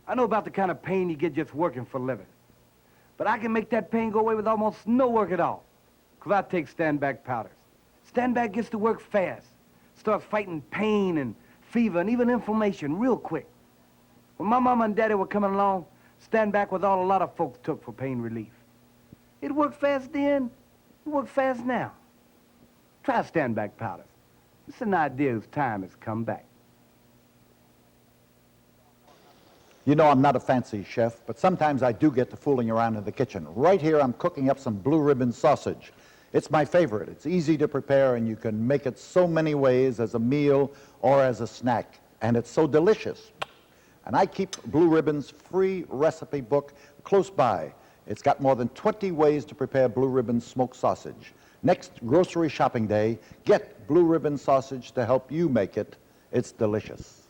I know about the kind of pain you get just working for a living. But I can make that pain go away with almost no work at all. Because I take stand-back powders. Stand-back gets to work fast. Starts fighting pain and fever and even inflammation real quick. When my mama and daddy were coming along, stand-back was all a lot of folks took for pain relief. It worked fast then, it worked fast now. Try stand-back powders. It's an idea whose time has come back. You know I'm not a fancy chef, but sometimes I do get to fooling around in the kitchen. Right here I'm cooking up some blue ribbon sausage. It's my favorite. It's easy to prepare and you can make it so many ways as a meal or as a snack. And it's so delicious. And I keep Blue Ribbon's free recipe book close by. It's got more than 20 ways to prepare Blue Ribbon smoked sausage. Next grocery shopping day, get Blue Ribbon sausage to help you make it. It's delicious.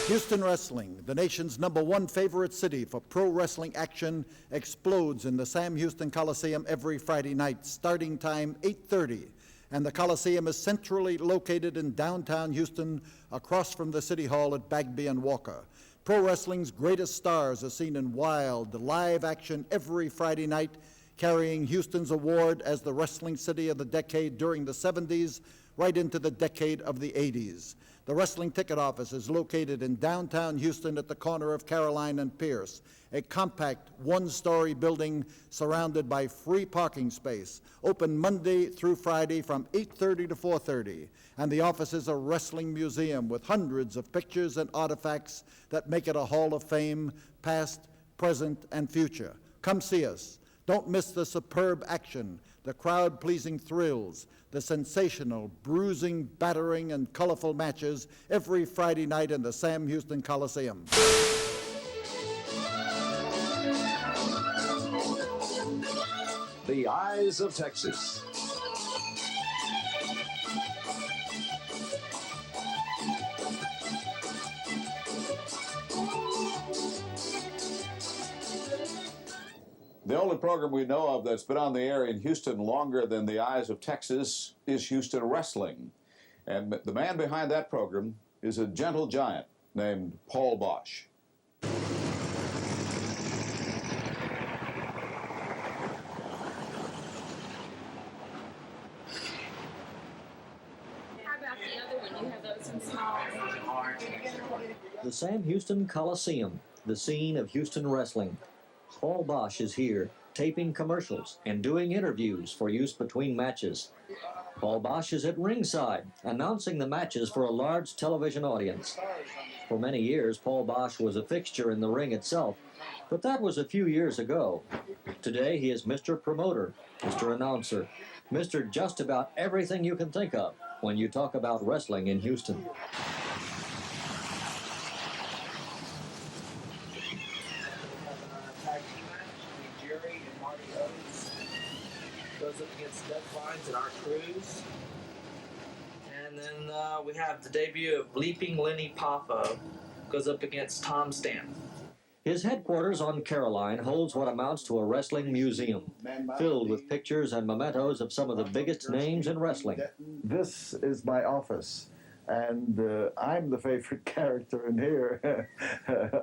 Houston Wrestling, the nation's #1 favorite city for pro wrestling action, explodes in the Sam Houston Coliseum every Friday night, starting time 8:30. And the Coliseum is centrally located in downtown Houston, across from the City Hall at Bagby and Walker. Pro wrestling's greatest stars are seen in wild, live action every Friday night, carrying Houston's award as the wrestling city of the decade during the 70s, right into the decade of the 80s. The wrestling ticket office is located in downtown Houston at the corner of Caroline and Pierce, a compact one-story building surrounded by free parking space, open Monday through Friday from 8:30 to 4:30. And the office is a wrestling museum with hundreds of pictures and artifacts that make it a hall of fame, past, present, and future. Come see us. Don't miss the superb action, the crowd-pleasing thrills, the sensational, bruising, battering, and colorful matches every Friday night in the Sam Houston Coliseum. The Eyes of Texas. The only program we know of that's been on the air in Houston longer than The Eyes of Texas is Houston Wrestling. And the man behind that program is a gentle giant named Paul Boesch. The Sam Houston Coliseum, the scene of Houston wrestling. Paul Boesch is here, taping commercials and doing interviews for use between matches. Paul Boesch is at ringside, announcing the matches for a large television audience. For many years, Paul Boesch was a fixture in the ring itself, but that was a few years ago. Today, he is Mr. Promoter, Mr. Announcer, Mr. Just about everything you can think of when you talk about wrestling in Houston. Goes up against Duck Lines and our crews. And then we have the debut of Bleeping Lenny Papa, goes up against Tom Stanton. His headquarters on Caroline holds what amounts to a wrestling museum, filled with pictures and mementos of some of the biggest names in wrestling. This is my office, and I'm the favorite character in here,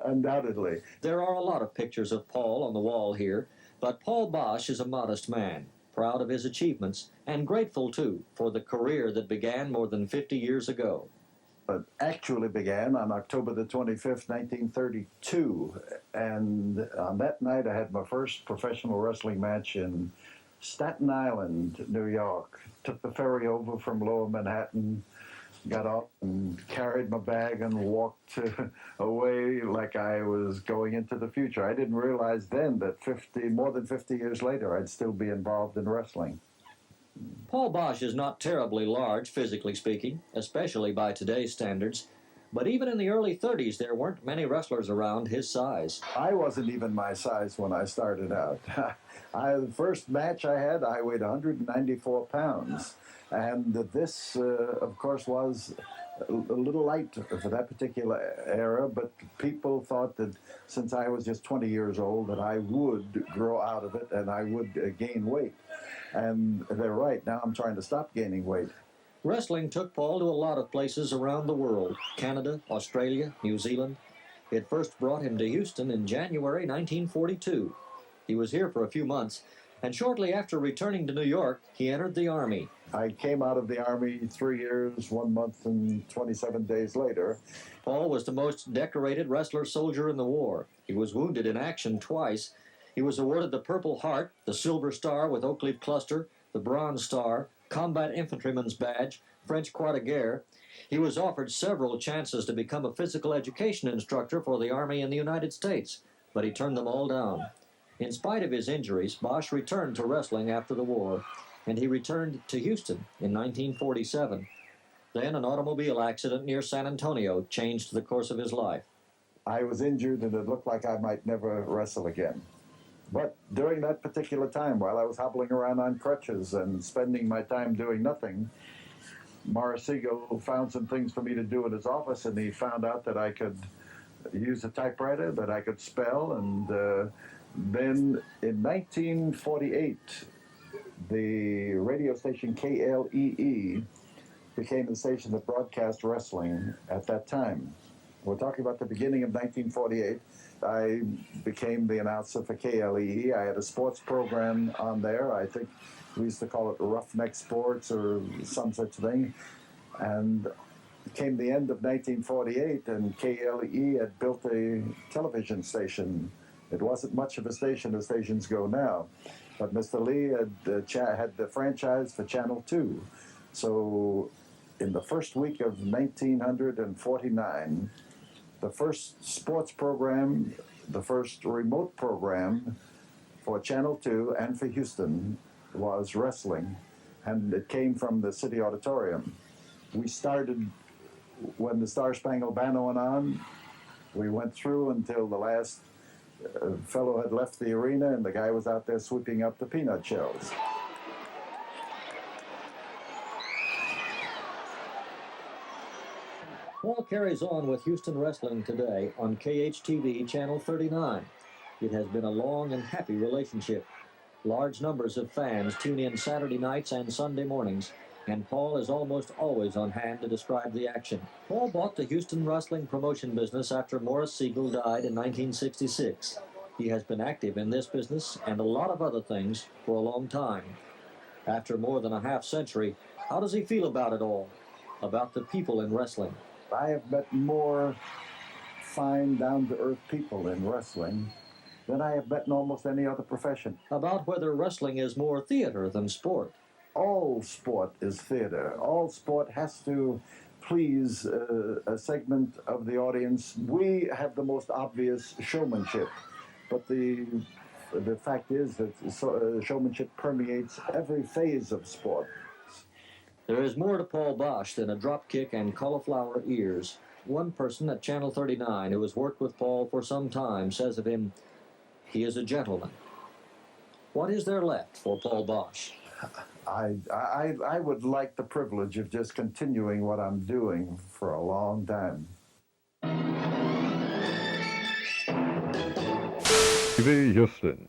undoubtedly. There are a lot of pictures of Paul on the wall here, but Paul Boesch is a modest man, proud of his achievements, and grateful, too, for the career that began more than 50 years ago. It actually began on October the 25th, 1932, and on that night I had my first professional wrestling match in Staten Island, New York. Took the ferry over from Lower Manhattan, got off and carried my bag and walked away like I was going into the future. I didn't realize then that more than 50 years later, I'd still be involved in wrestling. Paul Boesch is not terribly large, physically speaking, especially by today's standards. But even in the early 30s, there weren't many wrestlers around his size. I wasn't even my size when I started out. The first match I had, I weighed 194 pounds. And this, of course, was a little light for that particular era, but people thought that since I was just 20 years old that I would grow out of it and I would gain weight. And they're right. Now I'm trying to stop gaining weight. Wrestling took Paul to a lot of places around the world: Canada, Australia, New Zealand. It first brought him to Houston in January 1942. He was here for a few months, and shortly after returning to New York, he entered the Army. I came out of the Army 3 years, 1 month, and 27 days later. Paul was the most decorated wrestler-soldier in the war. He was wounded in action twice. He was awarded the Purple Heart, the Silver Star with Oak Leaf Cluster, the Bronze Star, Combat Infantryman's Badge, French Croix de Guerre. He was offered several chances to become a physical education instructor for the Army in the United States, but he turned them all down. In spite of his injuries, Boesch returned to wrestling after the war, and he returned to Houston in 1947. Then an automobile accident near San Antonio changed the course of his life. I was injured and it looked like I might never wrestle again. But during that particular time, while I was hobbling around on crutches and spending my time doing nothing, Morris Siegel found some things for me to do in his office, and he found out that I could use a typewriter, that I could spell, and then in 1948, the radio station KLEE became the station that broadcast wrestling at that time. We're talking about the beginning of 1948. I became the announcer for KLEE. I had a sports program on there. I think we used to call it Roughneck Sports or some such thing. And it came the end of 1948, and KLEE had built a television station. It wasn't much of a station as stations go now. But Mr. Lee had the franchise for Channel 2. So in the first week of 1949, the first sports program, the first remote program for Channel 2 and for Houston was wrestling, and it came from the City Auditorium. We started when the Star Spangled Banner went on. We went through until the last fellow had left the arena, and the guy was out there sweeping up the peanut shells. Paul carries on with Houston Wrestling today on KHTV Channel 39. It has been a long and happy relationship. Large numbers of fans tune in Saturday nights and Sunday mornings, and Paul is almost always on hand to describe the action. Paul bought the Houston wrestling promotion business after Morris Siegel died in 1966. He has been active in this business and a lot of other things for a long time. After more than a half century, how does he feel about it all? About the people in wrestling? I have met more fine, down-to-earth people in wrestling than I have met in almost any other profession. About whether wrestling is more theater than sport. All sport is theater. All sport has to please a segment of the audience. We have the most obvious showmanship, but the fact is that showmanship permeates every phase of sport. There is more to Paul Boesch than a drop kick and cauliflower ears. One person at Channel 39 who has worked with Paul for some time says of him, he is a gentleman. What is there left for Paul Boesch? I would like the privilege of just continuing what I'm doing for a long time. TV Houston.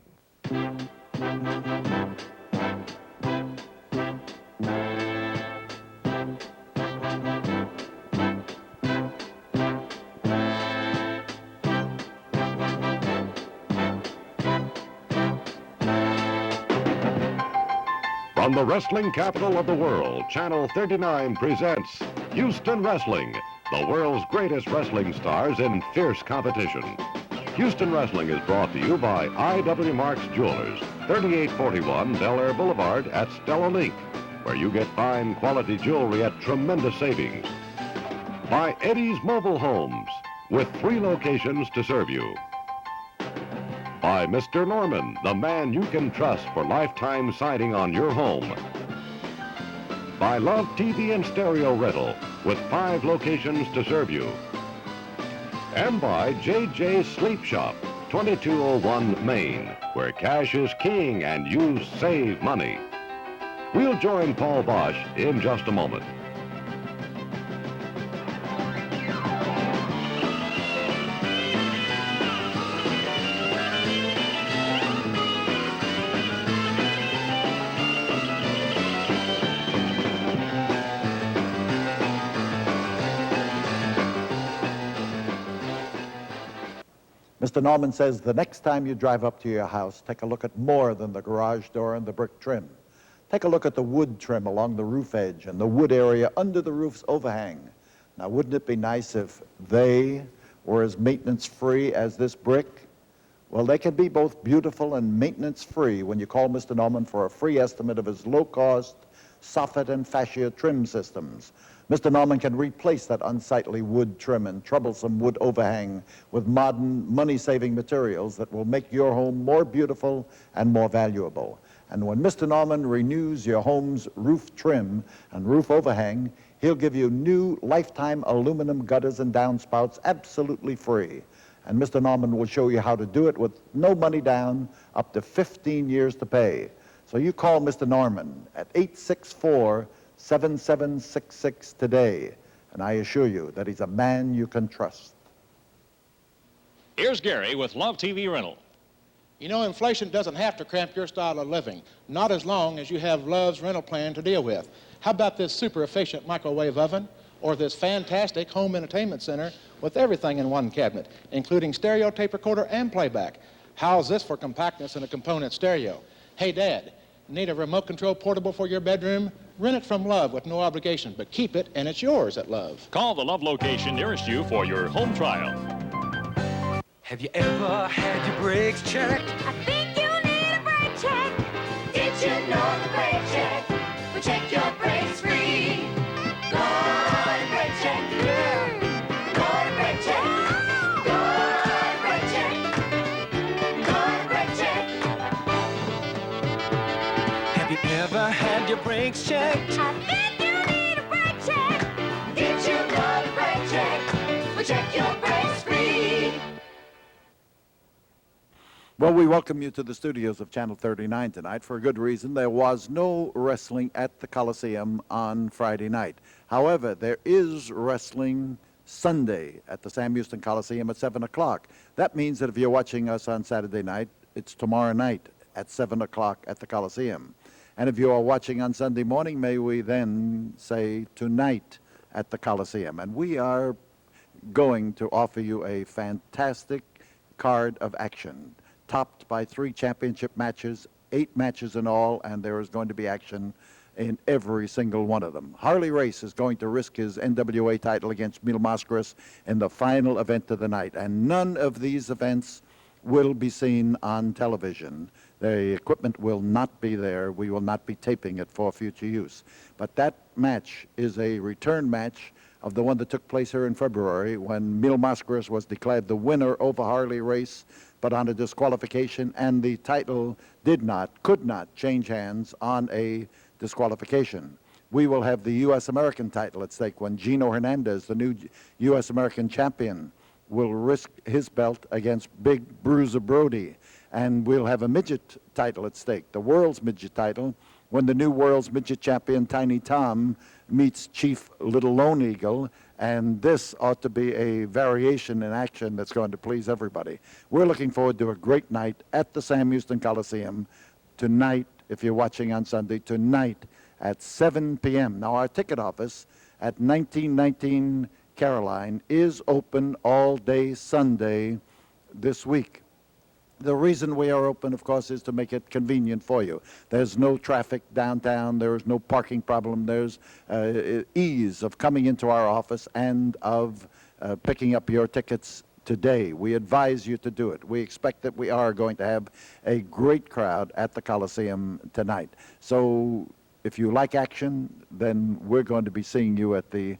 From the wrestling capital of the world, Channel 39 presents Houston Wrestling, the world's greatest wrestling stars in fierce competition. Houston Wrestling is brought to you by I.W. Marks Jewelers, 3841 Bel Air Boulevard at Stella Link, where you get fine quality jewelry at tremendous savings. By Eddie's Mobile Homes, with 3 locations to serve you. By Mr. Norman, the man you can trust for lifetime siding on your home. By Love TV and Stereo Rental, with 5 locations to serve you. And by J.J. Sleep Shop, 2201 Main, where cash is king and you save money. We'll join Paul Boesch in just a moment. Mr. Norman says the next time you drive up to your house, take a look at more than the garage door and the brick trim. Take a look at the wood trim along the roof edge and the wood area under the roof's overhang. Now, wouldn't it be nice if they were as maintenance-free as this brick? Well, they can be both beautiful and maintenance-free when you call Mr. Norman for a free estimate of his low-cost soffit and fascia trim systems. Mr. Norman can replace that unsightly wood trim and troublesome wood overhang with modern, money-saving materials that will make your home more beautiful and more valuable. And when Mr. Norman renews your home's roof trim and roof overhang, he'll give you new lifetime aluminum gutters and downspouts absolutely free. And Mr. Norman will show you how to do it with no money down, up to 15 years to pay. So you call Mr. Norman at 864-7766 today, and I assure you that he's a man you can trust. Here's Gary with Love TV Rental. You know, inflation doesn't have to cramp your style of living, not as long as you have Love's rental plan to deal with. How about this super efficient microwave oven, or this fantastic home entertainment center with everything in one cabinet, including stereo tape recorder and playback? How's this for compactness in a component stereo? Hey, Dad, need a remote control portable for your bedroom? Rent it from Love with no obligation, but keep it and it's yours at Love. Call the Love location nearest you for your home trial. Have you ever had your brakes checked? I think you need a brake check. Did you know the brake check will check your brakes free? Go to brake check. Go to brake check. Go to brake check. Go to brake check. Have you ever had your brakes checked? I think you need a brake check. Did you know the brake check will check your brakes free? Well, we welcome you to the studios of Channel 39 tonight for a good reason. There was no wrestling at the Coliseum on Friday night. However, there is wrestling Sunday at the Sam Houston Coliseum at 7 o'clock. That means that if you're watching us on Saturday night, it's tomorrow night at 7 o'clock at the Coliseum. And if you are watching on Sunday morning, may we then say tonight at the Coliseum. And we are going to offer you a fantastic card of action, topped by 3 championship matches, 8 matches in all, and there is going to be action in every single one of them. Harley Race is going to risk his NWA title against Mil Mascaras in the final event of the night, and none of these events will be seen on television. The equipment will not be there. We will not be taping it for future use. But that match is a return match of the one that took place here in February when Mil Mascaras was declared the winner over Harley Race, but on a disqualification, and the title could not change hands on a disqualification. We will have the U.S. American title at stake when Gino Hernandez, the new U.S. American champion, will risk his belt against Big Bruiser Brody. And we'll have a midget title at stake, the world's midget title, when the new world's midget champion, Tiny Tom, meets Chief Little Lone Eagle, and this ought to be a variation in action that's going to please everybody. We're looking forward to a great night at the Sam Houston Coliseum tonight, if you're watching on Sunday, tonight at 7 p.m. Now, our ticket office at 1919 Caroline is open all day Sunday this week. The reason we are open, of course, is to make it convenient for you. There's no traffic downtown. There is no parking problem. There's ease of coming into our office and of picking up your tickets today. We advise you to do it. We expect that we are going to have a great crowd at the Coliseum tonight. So if you like action, then we're going to be seeing you at the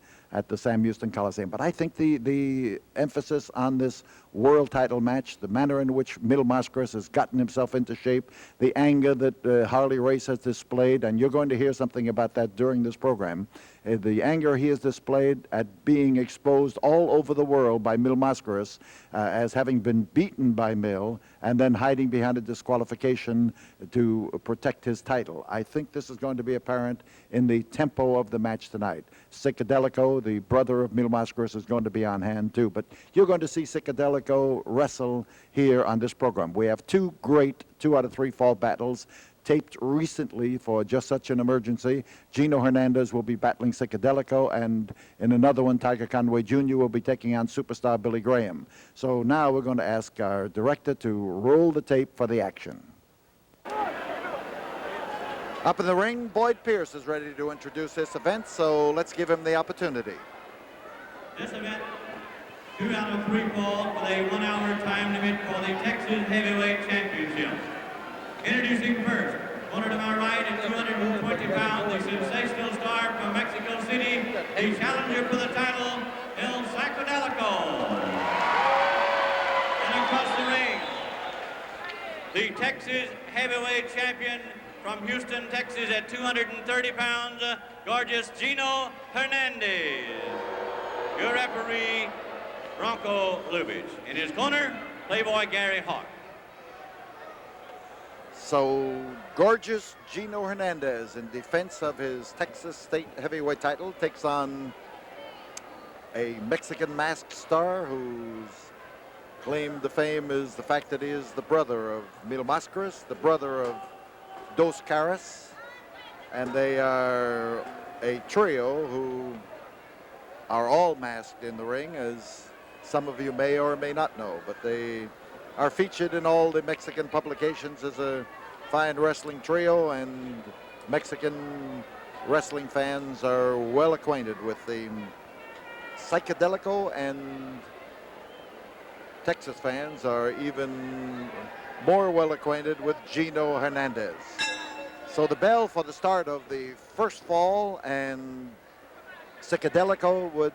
Sam Houston Coliseum. But I think the emphasis on this world title match, the manner in which Mil Mascaras has gotten himself into shape, the anger that Harley Race has displayed, and you're going to hear something about that during this program, the anger he has displayed at being exposed all over the world by Mil Mascaras as having been beaten by Mil and then hiding behind a disqualification to protect his title. I think this is going to be apparent in the tempo of the match tonight. Psychedelico, the brother of Mil Mascaras, is going to be on hand too, but you're going to see Psychedelico wrestle here on this program. We have 2 great 2 out of 3 fall battles, taped recently for just such an emergency. Gino Hernandez will be battling Psychedelico, and in another one, Tiger Conway Jr. will be taking on superstar Billy Graham. So now we're going to ask our director to roll the tape for the action. Up in the ring, Boyd Pierce is ready to introduce this event, so let's give him the opportunity. This event, 2 out of 3 fall with a 1-hour time limit for the Texas Heavyweight Championship. Introducing first, corner to my right at 220 pounds, the sensational star from Mexico City, the challenger for the title, El Psychedelico. And across the ring, the Texas Heavyweight Champion from Houston, Texas at 230 pounds, gorgeous Gino Hernandez. Your referee, Bronco Lubitsch. In his corner, Playboy Gary Hart. So, gorgeous Gino Hernandez, in defense of his Texas State Heavyweight title, takes on a Mexican masked star whose claim to fame is the fact that he is the brother of Mil Mascaras, the brother of Dos Caras, and they are a trio who are all masked in the ring, as some of you may or may not know, but they are featured in all the Mexican publications as a fine wrestling trio, and Mexican wrestling fans are well acquainted with the Psychedelico, and Texas fans are even more well acquainted with Gino Hernandez. So the bell for the start of the first fall, and Psychedelico would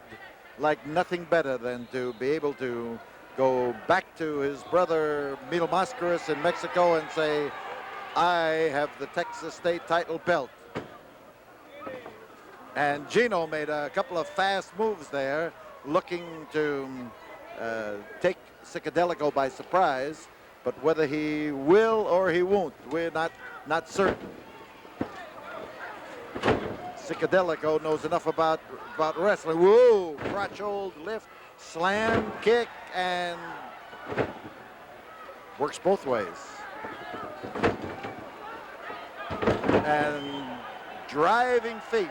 like nothing better than to be able to go back to his brother Mil Mascaras in Mexico and say, I have the Texas State title belt. And Gino made a couple of fast moves there, looking to take Psychedelico by surprise, but whether he will or he won't, we're not certain. Psychedelico knows enough about wrestling. Whoa, crotch hold, lift, slam, kick, and works both ways. And driving feet.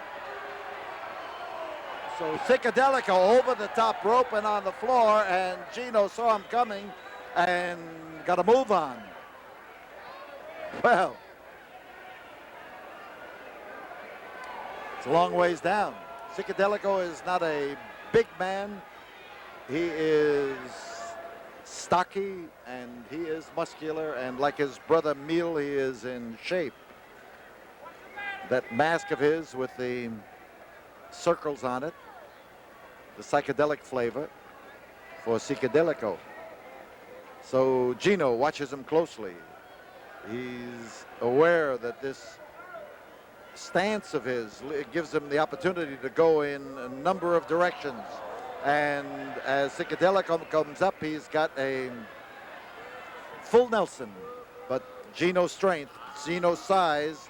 So Psychedelico over the top rope and on the floor, and Gino saw him coming and got a move on. Well, it's a long ways down. Psychedelico is not a big man. He is stocky and he is muscular, and like his brother Mil, he is in shape. That mask of his with the circles on it, the psychedelic flavor for Psychedelico. So Gino watches him closely. He's aware that this stance of his gives him the opportunity to go in a number of directions. And as Psychedelico comes up, he's got a full Nelson, but Gino's strength, Gino's size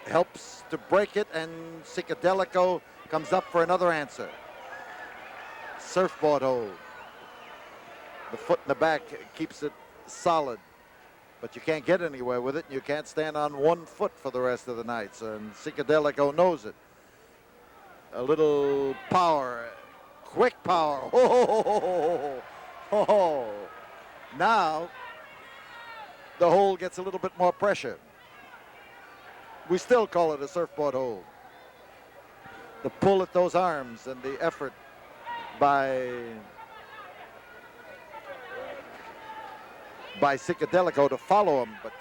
helps to break it, and Psychedelico comes up for another answer. Surfboard hold. The foot in the back keeps it solid, but you can't get anywhere with it, and you can't stand on one foot for the rest of the night. So, and Psychedelico knows it. A little power, quick power. Oh. Now the hold gets a little bit more pressure. We still call it a surfboard hold. The pull at those arms and the effort by Psychedelico to follow him, but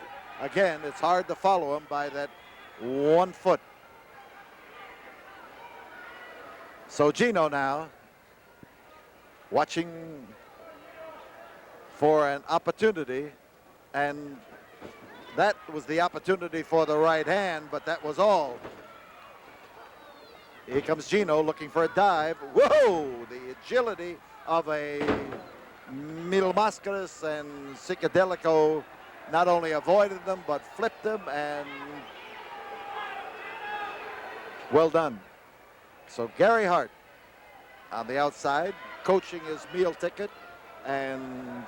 again, it's hard to follow him by that one foot. So Gino now watching for an opportunity, and that was the opportunity for the right hand, but that was all. Here comes Gino looking for a dive. Whoa! The agility of a Mil Mascaras, and Psychedelico not only avoided them, but flipped them, and well done. So Gary Hart on the outside, coaching his meal ticket and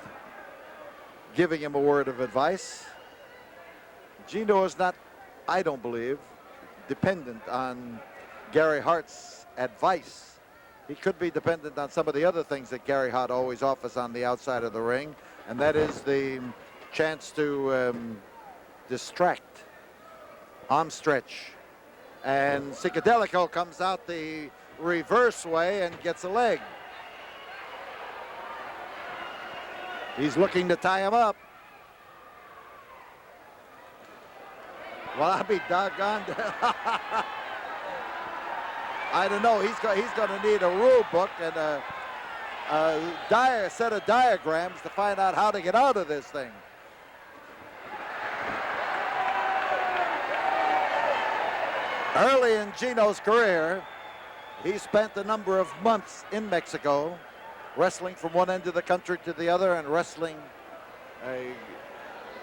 giving him a word of advice. Gino is not, I don't believe, dependent on Gary Hart's advice. He could be dependent on some of the other things that Gary Hart always offers on the outside of the ring, and that is the chance to distract, arm stretch. And Psychedelico comes out the reverse way and gets a leg. He's looking to tie him up. Well, I'll be doggone. I don't know. He's going to need a rule book and a set of diagrams to find out how to get out of this thing. Early in Gino's career, he spent a number of months in Mexico, wrestling from one end of the country to the other and wrestling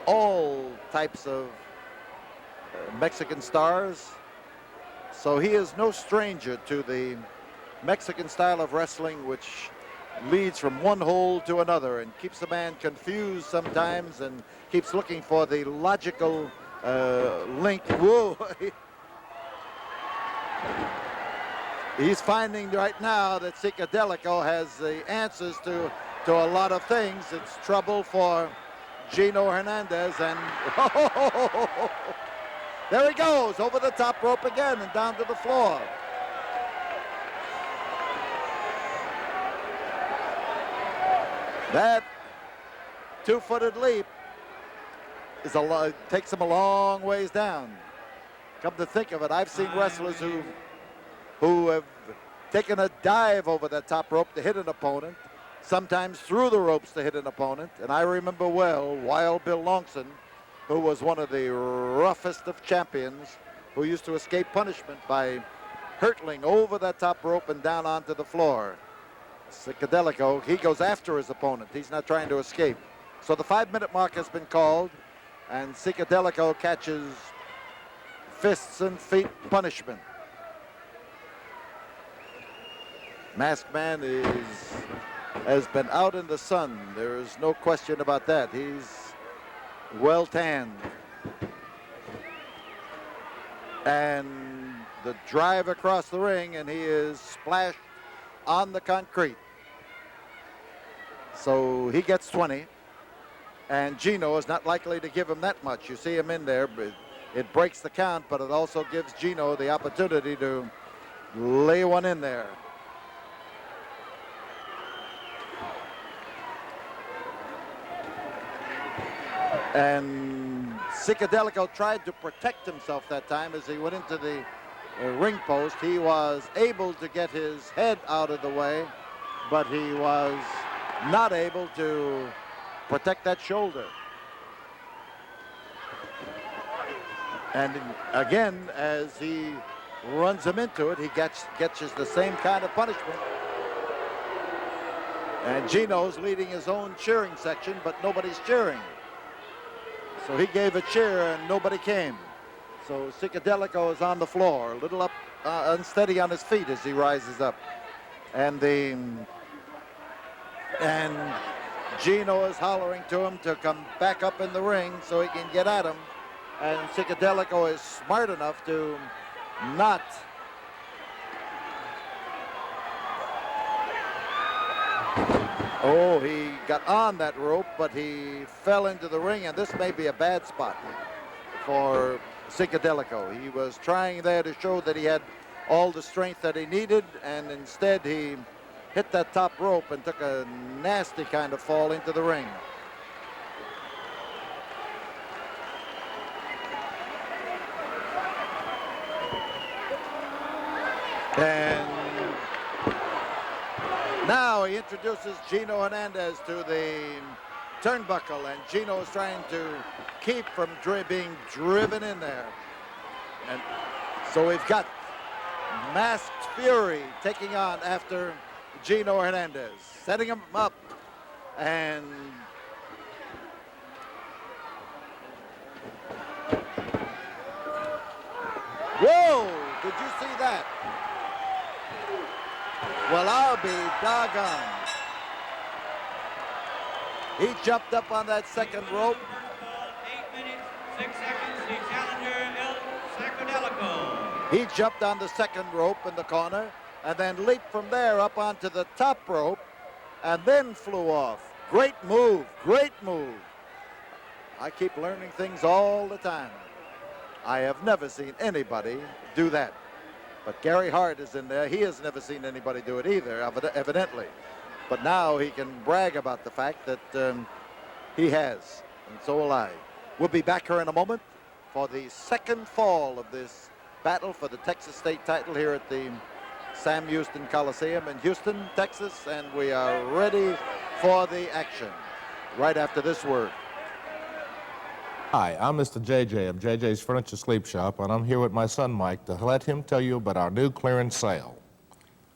all types of Mexican stars. So he is no stranger to the Mexican style of wrestling, which leads from one hole to another and keeps a man confused sometimes and keeps looking for the logical link. Whoa. He's finding right now that Psychedelico has the answers to a lot of things. It's trouble for Gino Hernandez, and there he goes over the top rope again and down to the floor. That two-footed leap is takes him a long ways down. Come to think of it, I've seen wrestlers who have taken a dive over that top rope to hit an opponent, sometimes through the ropes to hit an opponent. And I remember well Wild Bill Longson, who was one of the roughest of champions, who used to escape punishment by hurtling over that top rope and down onto the floor. Psychedelico, he goes after his opponent. He's not trying to escape. So the 5-minute mark has been called, and Psychedelico catches fists and feet punishment. Masked Man has been out in the sun. There is no question about that. He's well tanned. And the drive across the ring, and he is splashed on the concrete. So he gets 20, and Gino is not likely to give him that much. You see him in there, but it breaks the count, but it also gives Gino the opportunity to lay one in there. And Psychedelico tried to protect himself that time as he went into the ring post. He was able to get his head out of the way, but he was not able to protect that shoulder. And again, as he runs him into it, he gets the same kind of punishment. And Gino's leading his own cheering section, but nobody's cheering. So he gave a cheer and nobody came. So Psychedelico is on the floor, a little unsteady on his feet as he rises up. And Gino is hollering to him to come back up in the ring so he can get at him. And Psychedelico is smart enough to not he got on that rope, but he fell into the ring, and this may be a bad spot for Psychedelico. He was trying there to show that he had all the strength that he needed, and instead he hit that top rope and took a nasty kind of fall into the ring. And now he introduces Gino Hernandez to the turnbuckle, and Gino is trying to keep from being driven in there. And so we've got Masked Fury taking on after Gino Hernandez, setting him up, and whoa, did you see that? Well, I'll be doggone. He jumped up on that second rope, 6 seconds, the challenger, El Sacadelico. He jumped on the second rope in the corner and then leaped from there up onto the top rope and then flew off. Great move, great move. I keep learning things all the time. I have never seen anybody do that. But Gary Hart is in there. He has never seen anybody do it either, evidently. But now he can brag about the fact that he has, and so will I. We'll be back here in a moment for the second fall of this battle for the Texas State title here at the Sam Houston Coliseum in Houston, Texas, and we are ready for the action right after this word. Hi, I'm Mr. JJ of JJ's Furniture Sleep Shop, and I'm here with my son Mike to let him tell you about our new clearance sale.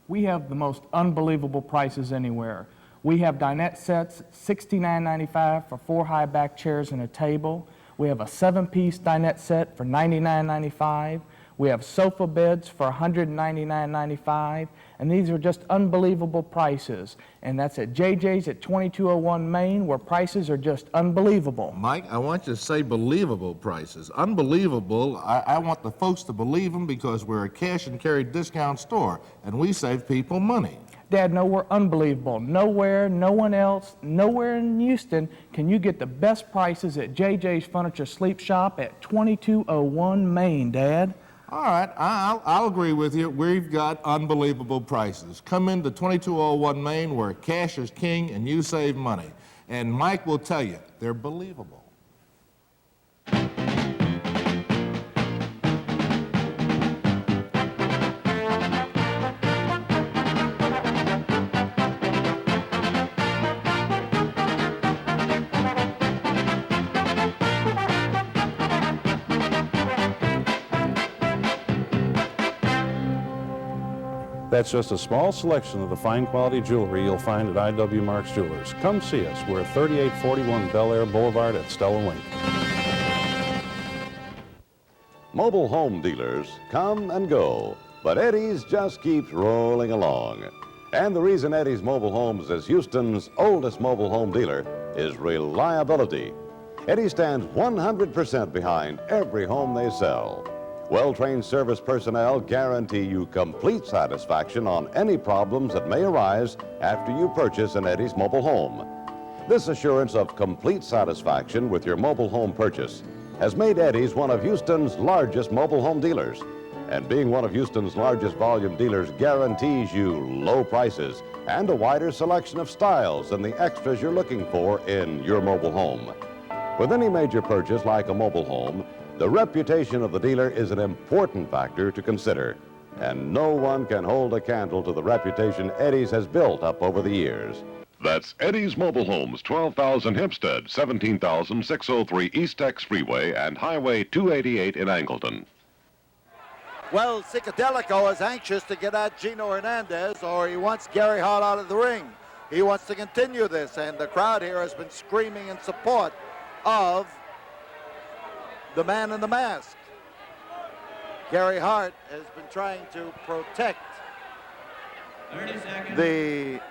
We have the most unbelievable prices anywhere. We have dinette sets, $69.95 for 4 high back chairs and a table. We have a 7-piece dinette set for $99.95. We have sofa beds for $199.95, and these are just unbelievable prices. And that's at JJ's at 2201 Main, where prices are just unbelievable. Mike, I want you to say believable prices. Unbelievable, I want the folks to believe them because we're a cash and carry discount store, and we save people money. Dad, no, we're unbelievable. Nowhere, no one else, nowhere in Houston can you get the best prices at JJ's Furniture Sleep Shop at 2201 Main, Dad. All right, I'll agree with you. We've got unbelievable prices. Come into 2201 Main where cash is king and you save money. And Mike will tell you, they're believable. That's just a small selection of the fine quality jewelry you'll find at I.W. Marks Jewelers. Come see us. We're at 3841 Bel Air Boulevard at Stella Wing. Mobile home dealers come and go, but Eddie's just keeps rolling along. And the reason Eddie's Mobile Homes is Houston's oldest mobile home dealer is reliability. Eddie stands 100% behind every home they sell. Well-trained service personnel guarantee you complete satisfaction on any problems that may arise after you purchase an Eddie's mobile home. This assurance of complete satisfaction with your mobile home purchase has made Eddie's one of Houston's largest mobile home dealers. And being one of Houston's largest volume dealers guarantees you low prices and a wider selection of styles than the extras you're looking for in your mobile home. With any major purchase like a mobile home, the reputation of the dealer is an important factor to consider, and no one can hold a candle to the reputation Eddie's has built up over the years. That's Eddie's Mobile Homes, 12,000 Hempstead, 17,603 East X Freeway, and Highway 288 in Angleton. Well, Psychedelico is anxious to get at Gino Hernandez, or he wants Gary Hart out of the ring. He wants to continue this, and the crowd here has been screaming in support of the man in the mask. Gary Hart has been trying to protect 30 seconds.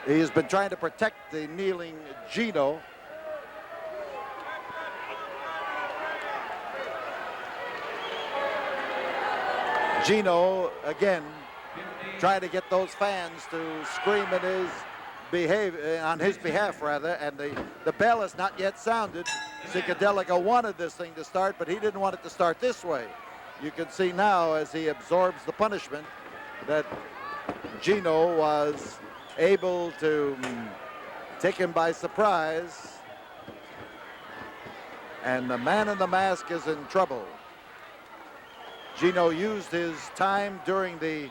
He has been trying to protect the kneeling Gino. Gino, again, trying to get those fans to scream in his on his behalf, rather, and the bell has not yet sounded. Psychedelico wanted this thing to start, but he didn't want it to start this way. You can see now as he absorbs the punishment that Gino was able to take him by surprise, and the man in the mask is in trouble. Gino used his time during the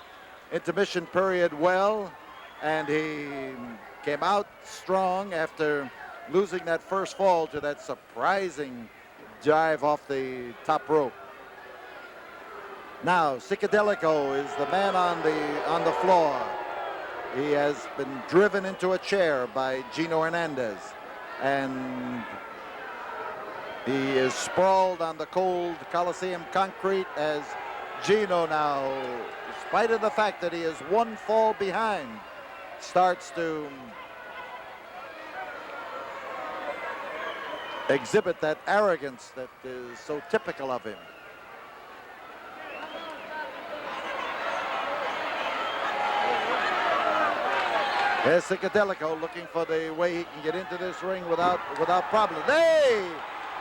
intermission period well, and he came out strong after losing that first fall to that surprising dive off the top rope. Now Psychedelico is the man on the floor. He has been driven into a chair by Gino Hernandez, and he is sprawled on the cold Coliseum concrete as Gino now, in spite of the fact that he is one fall behind, starts to exhibit that arrogance that is so typical of him. There's Psychedelico looking for the way he can get into this ring without problem. Hey!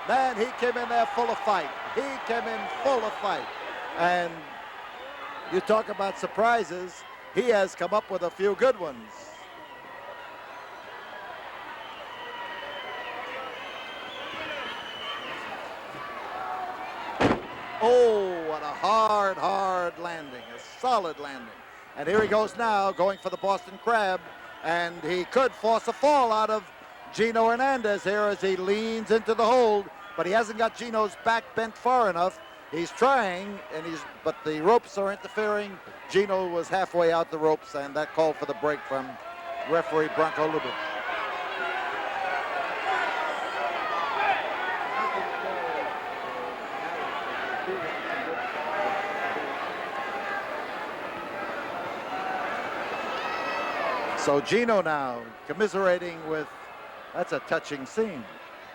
Man, he came in there full of fight. He came in full of fight. And you talk about surprises, he has come up with a few good ones. Oh, what a hard landing, a solid landing. And here he goes now, going for the Boston Crab, and he could force a fall out of Gino Hernandez here as he leans into the hold, but he hasn't got Gino's back bent far enough. He's trying, but the ropes are interfering. Gino was halfway out the ropes, and that called for the break from referee Bronco Lubitsch. So Gino now commiserating with, that's a touching scene,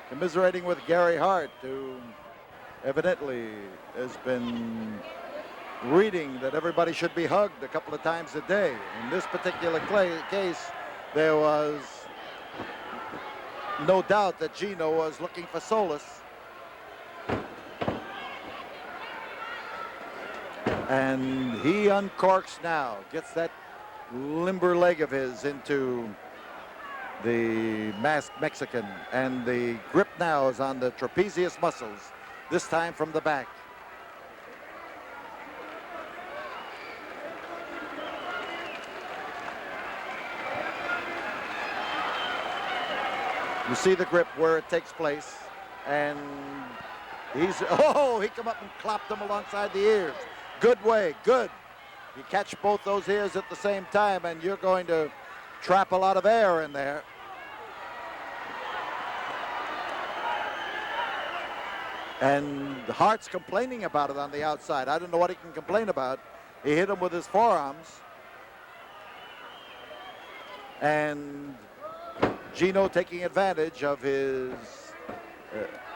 commiserating with Gary Hart, who evidently has been reading that everybody should be hugged a couple of times a day. In this particular case, there was no doubt that Gino was looking for solace. And he uncorks now, gets that limber leg of his into the masked Mexican, and the grip now is on the trapezius muscles, this time from the back. You see the grip where it takes place, and he come up and clapped him alongside the ears. Good way, good. You catch both those ears at the same time, and you're going to trap a lot of air in there. And Hart's complaining about it on the outside. I don't know what he can complain about. He hit him with his forearms. And Gino taking advantage of his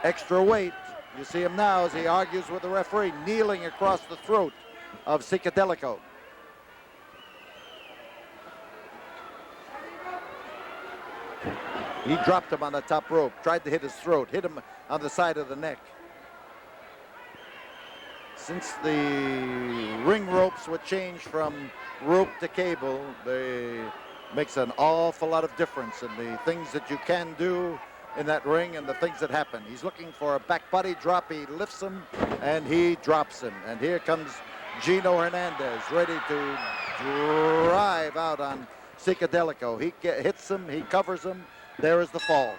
extra weight. You see him now as he argues with the referee, kneeling across the throat of Psychedelico. He dropped him on the top rope, tried to hit his throat, hit him on the side of the neck. Since the ring ropes were changed from rope to cable, they makes an awful lot of difference in the things that you can do in that ring and the things that happen. He's looking for a back body drop. He lifts him and he drops him. And here comes Gino Hernandez, ready to drive out on Psychedelico. He hits him, he covers him. There is the fall.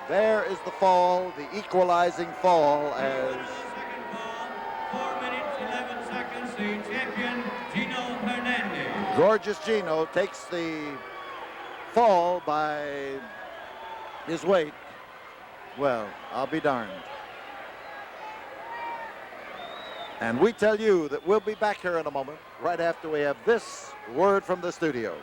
There is the fall, the equalizing fall as 4 minutes, 11 seconds, the champion, Gino Hernandez. Gorgeous Gino takes the fall by his weight. Well, I'll be darned. And we tell you that we'll be back here in a moment, right after we have this word from the studio.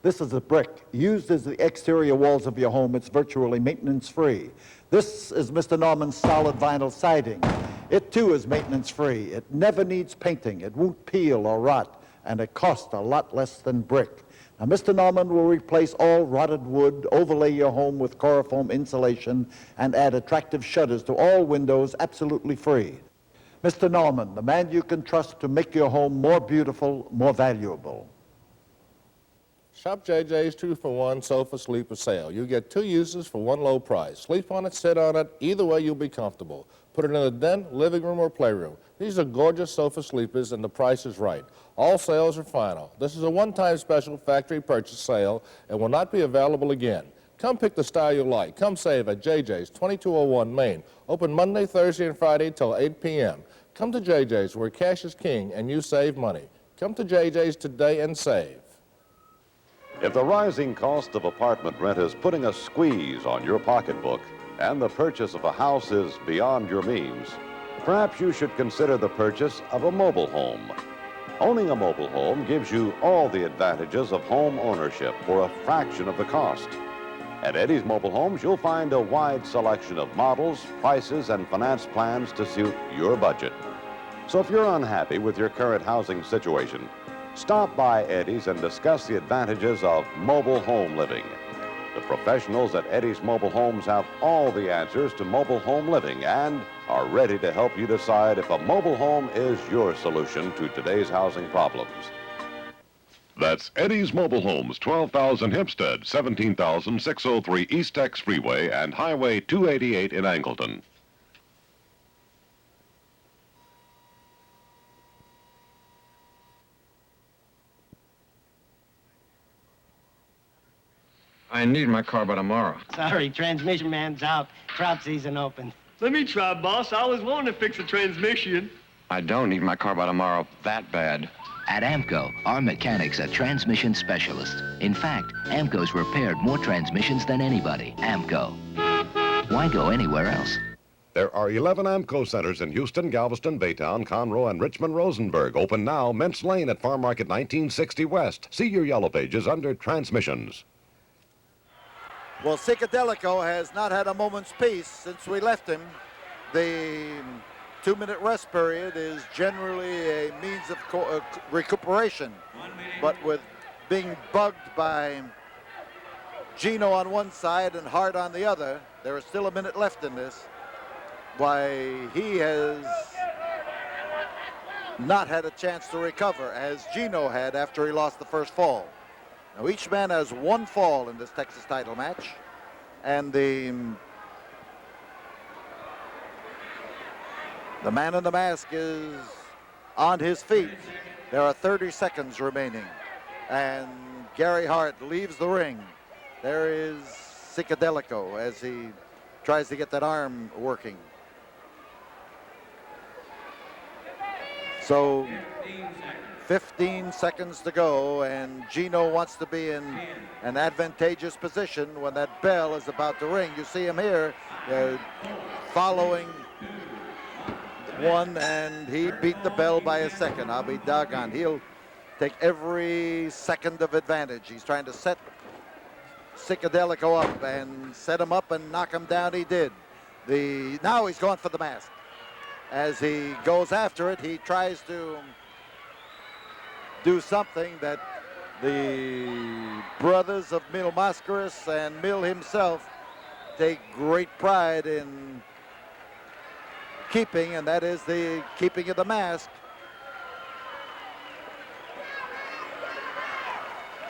This is a brick used as the exterior walls of your home. It's virtually maintenance-free. This is Mr. Norman's solid vinyl siding. It too is maintenance-free. It never needs painting. It won't peel or rot, and it costs a lot less than brick. Now, Mr. Norman will replace all rotted wood, overlay your home with Corofoam insulation, and add attractive shutters to all windows absolutely free. Mr. Norman, the man you can trust to make your home more beautiful, more valuable. Shop JJ's 2-for-1 sofa sleeper sale. You get 2 uses for 1 low price. Sleep on it, sit on it. Either way, you'll be comfortable. Put it in the den, living room, or playroom. These are gorgeous sofa sleepers, and the price is right. All sales are final. This is a one-time special factory purchase sale and will not be available again. Come pick the style you like. Come save at JJ's, 2201 Main. Open Monday, Thursday, and Friday till 8 p.m. Come to JJ's, where cash is king and you save money. Come to JJ's today and save. If the rising cost of apartment rent is putting a squeeze on your pocketbook and the purchase of a house is beyond your means, perhaps you should consider the purchase of a mobile home. Owning a mobile home gives you all the advantages of home ownership for a fraction of the cost. At Eddie's Mobile Homes, you'll find a wide selection of models, prices, and finance plans to suit your budget. So if you're unhappy with your current housing situation, stop by Eddie's and discuss the advantages of mobile home living. The professionals at Eddie's Mobile Homes have all the answers to mobile home living and are ready to help you decide if a mobile home is your solution to today's housing problems. That's Eddie's Mobile Homes, 12,000 Hempstead, 17,603 East Tex Freeway and Highway 288 in Angleton. I need my car by tomorrow. Sorry, transmission man's out. Trout season open. Let me try, boss. I always wanted to fix a transmission. I don't need my car by tomorrow that bad. At AAMCO, our mechanics are transmission specialists. In fact, AAMCO's repaired more transmissions than anybody. AAMCO. Why go anywhere else? There are 11 AAMCO centers in Houston, Galveston, Baytown, Conroe, and Richmond-Rosenberg. Open now, Mintz Lane at Farm Market 1960 West. See your yellow pages under transmissions. Well, Psychedelico has not had a moment's peace since we left him. The 2-minute rest period is generally a means of recuperation. But with being bugged by Gino on one side and Hart on the other, there is still a minute left in this. Why, he has not had a chance to recover as Gino had after he lost the first fall. Now, each man has one fall in this Texas title match, and the man in the mask is on his feet. There are 30 seconds remaining, and Gary Hart leaves the ring. There is Psychedelico as he tries to get that arm working. So 15 seconds to go, and Gino wants to be in an advantageous position when that bell is about to ring. You see him here following one, and he beat the bell by a second. I'll be doggone. He'll take every second of advantage. He's trying to set Psychedelico up and set him up and knock him down. He did. Now he's going for the mask. As he goes after it, he tries to do something that the brothers of Mil Mascaras and Mil himself take great pride in keeping, and that is the keeping of the mask.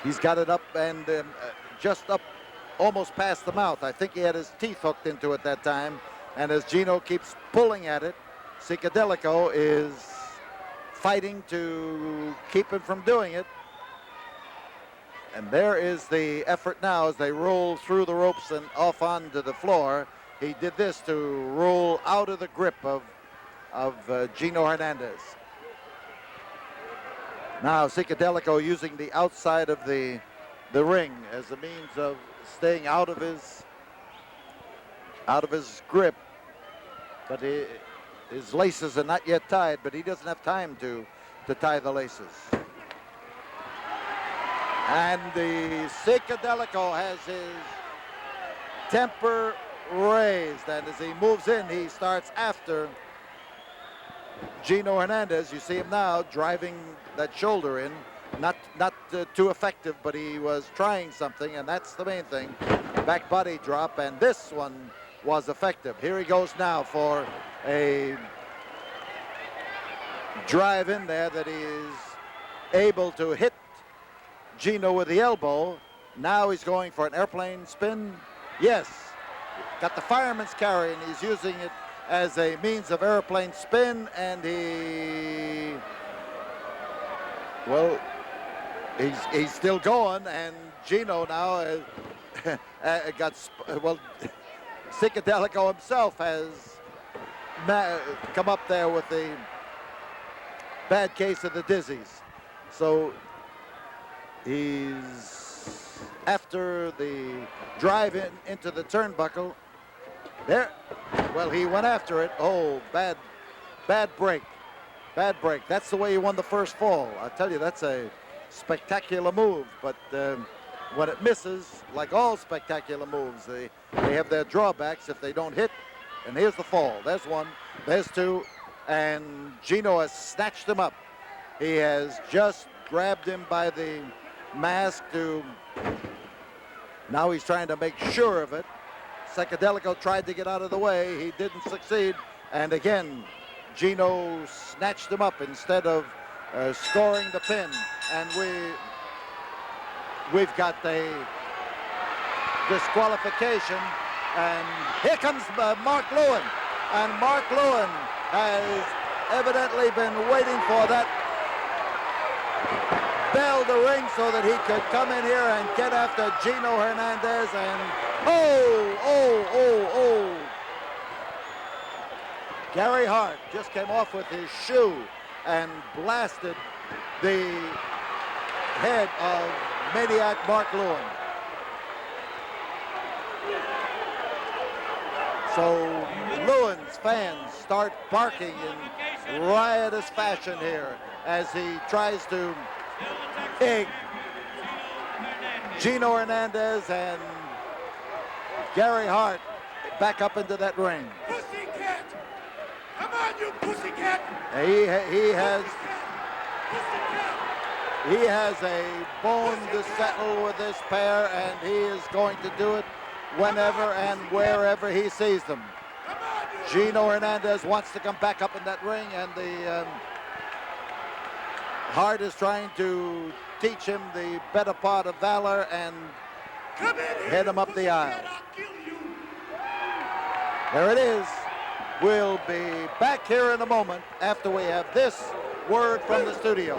He's got it up and just up almost past the mouth. I think he had his teeth hooked into it that time, and as Gino keeps pulling at it, Psychedelico is fighting to keep him from doing it. And there is the effort now as they roll through the ropes and off onto the floor. He did this to roll out of the grip of Gino Hernandez. Now Psychedelico using the outside of the ring as a means of staying out of his grip. But his laces are not yet tied, but he doesn't have time to tie the laces. And the Psychedelico has his temper raised, and as he moves in, he starts after Gino Hernandez. You see him now driving that shoulder in. Not too effective, but he was trying something, and that's the main thing. Back body drop, and this one was effective. Here he goes now for a drive in there that he is able to hit Gino with the elbow. Now he's going for an airplane spin. Yes, got the fireman's carry, and he's using it as a means of airplane spin, and he's still going, and Gino now Psychedelico himself has come up there with the bad case of the dizzies. So he's after the drive into the turnbuckle. There, well, he went after it. Oh, bad break. Bad break. That's the way he won the first fall. I tell you, that's a spectacular move, but when it misses, like all spectacular moves, they have their drawbacks if they don't hit. And here's the fall. There's one, there's two, and Gino has snatched him up. He has just grabbed him by the mask to, now he's trying to make sure of it. Psychedelico tried to get out of the way. He didn't succeed. And again, Gino snatched him up instead of scoring the pin. And we've got a disqualification. And here comes Mark Lewin. And Mark Lewin has evidently been waiting for that bell to ring so that he could come in here and get after Gino Hernandez. And oh. Gary Hart just came off with his shoe and blasted the head of maniac Mark Lewin. So Lewin's fans start barking in riotous fashion here as he tries to egg Gino Hernandez and Gary Hart back up into that ring. Pussycat! Come on, you pussycat! He has a bone to settle with this pair, and he is going to do it whenever and wherever he sees them. Gino Hernandez wants to come back up in that ring, and the Hart is trying to teach him the better part of valor and head him up the aisle. There it is. We'll be back here in a moment after we have this word from the studio.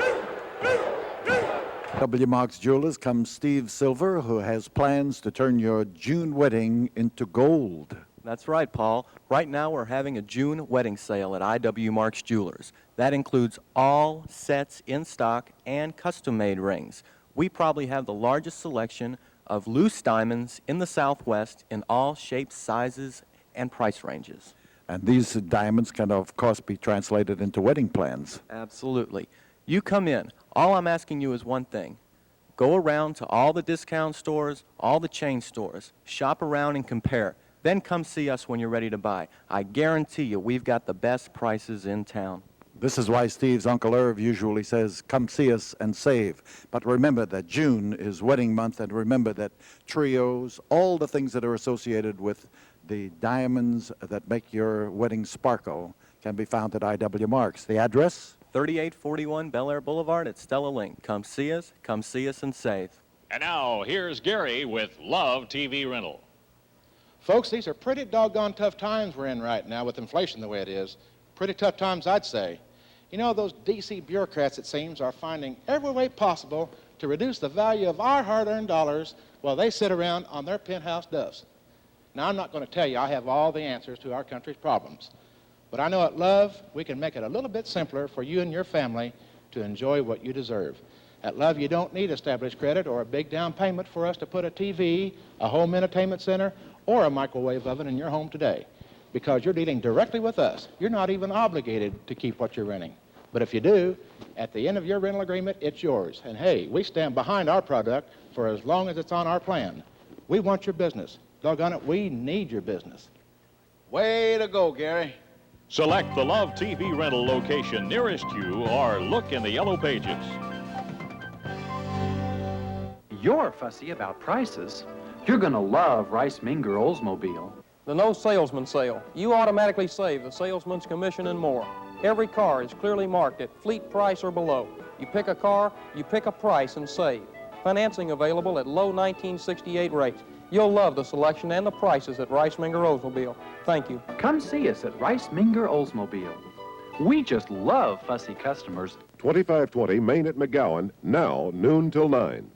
W. Marks Jewelers comes Steve Silver, who has plans to turn your June wedding into gold. That's right, Paul. Right now we're having a June wedding sale at I.W. Marks Jewelers. That includes all sets in stock and custom-made rings. We probably have the largest selection of loose diamonds in the Southwest in all shapes, sizes, and price ranges. And these diamonds can, of course, be translated into wedding plans. Absolutely. You come in. All I'm asking you is one thing. Go around to all the discount stores, all the chain stores. Shop around and compare. Then come see us when you're ready to buy. I guarantee you we've got the best prices in town. This is why Steve's Uncle Irv usually says, come see us and save. But remember that June is wedding month, and remember that trios, all the things that are associated with the diamonds that make your wedding sparkle can be found at I.W. Marks. The address? 3841 Bel Air Boulevard at Stella Link. Come see us and save. And now, here's Gary with Love TV Rental. Folks, these are pretty doggone tough times we're in right now with inflation the way it is. Pretty tough times, I'd say. You know, those D.C. bureaucrats, it seems, are finding every way possible to reduce the value of our hard-earned dollars while they sit around on their penthouse doves. Now, I'm not going to tell you I have all the answers to our country's problems. But I know at Love, we can make it a little bit simpler for you and your family to enjoy what you deserve. At Love, you don't need established credit or a big down payment for us to put a TV, a home entertainment center, or a microwave oven in your home today. Because you're dealing directly with us. You're not even obligated to keep what you're renting. But if you do, at the end of your rental agreement, it's yours. And hey, we stand behind our product for as long as it's on our plan. We want your business. Doggone it, we need your business. Way to go, Gary. Select the Love TV rental location nearest you or look in the yellow pages. You're fussy about prices. You're going to love Rice Minger Oldsmobile. The no salesman sale. You automatically save the salesman's commission and more. Every car is clearly marked at fleet price or below. You pick a car, you pick a price and save. Financing available at low 1968 rates. You'll love the selection and the prices at Rice Minger Oldsmobile. Thank you. Come see us at Rice Minger Oldsmobile. We just love fussy customers. 2520 Main at McGowan, now noon till 9.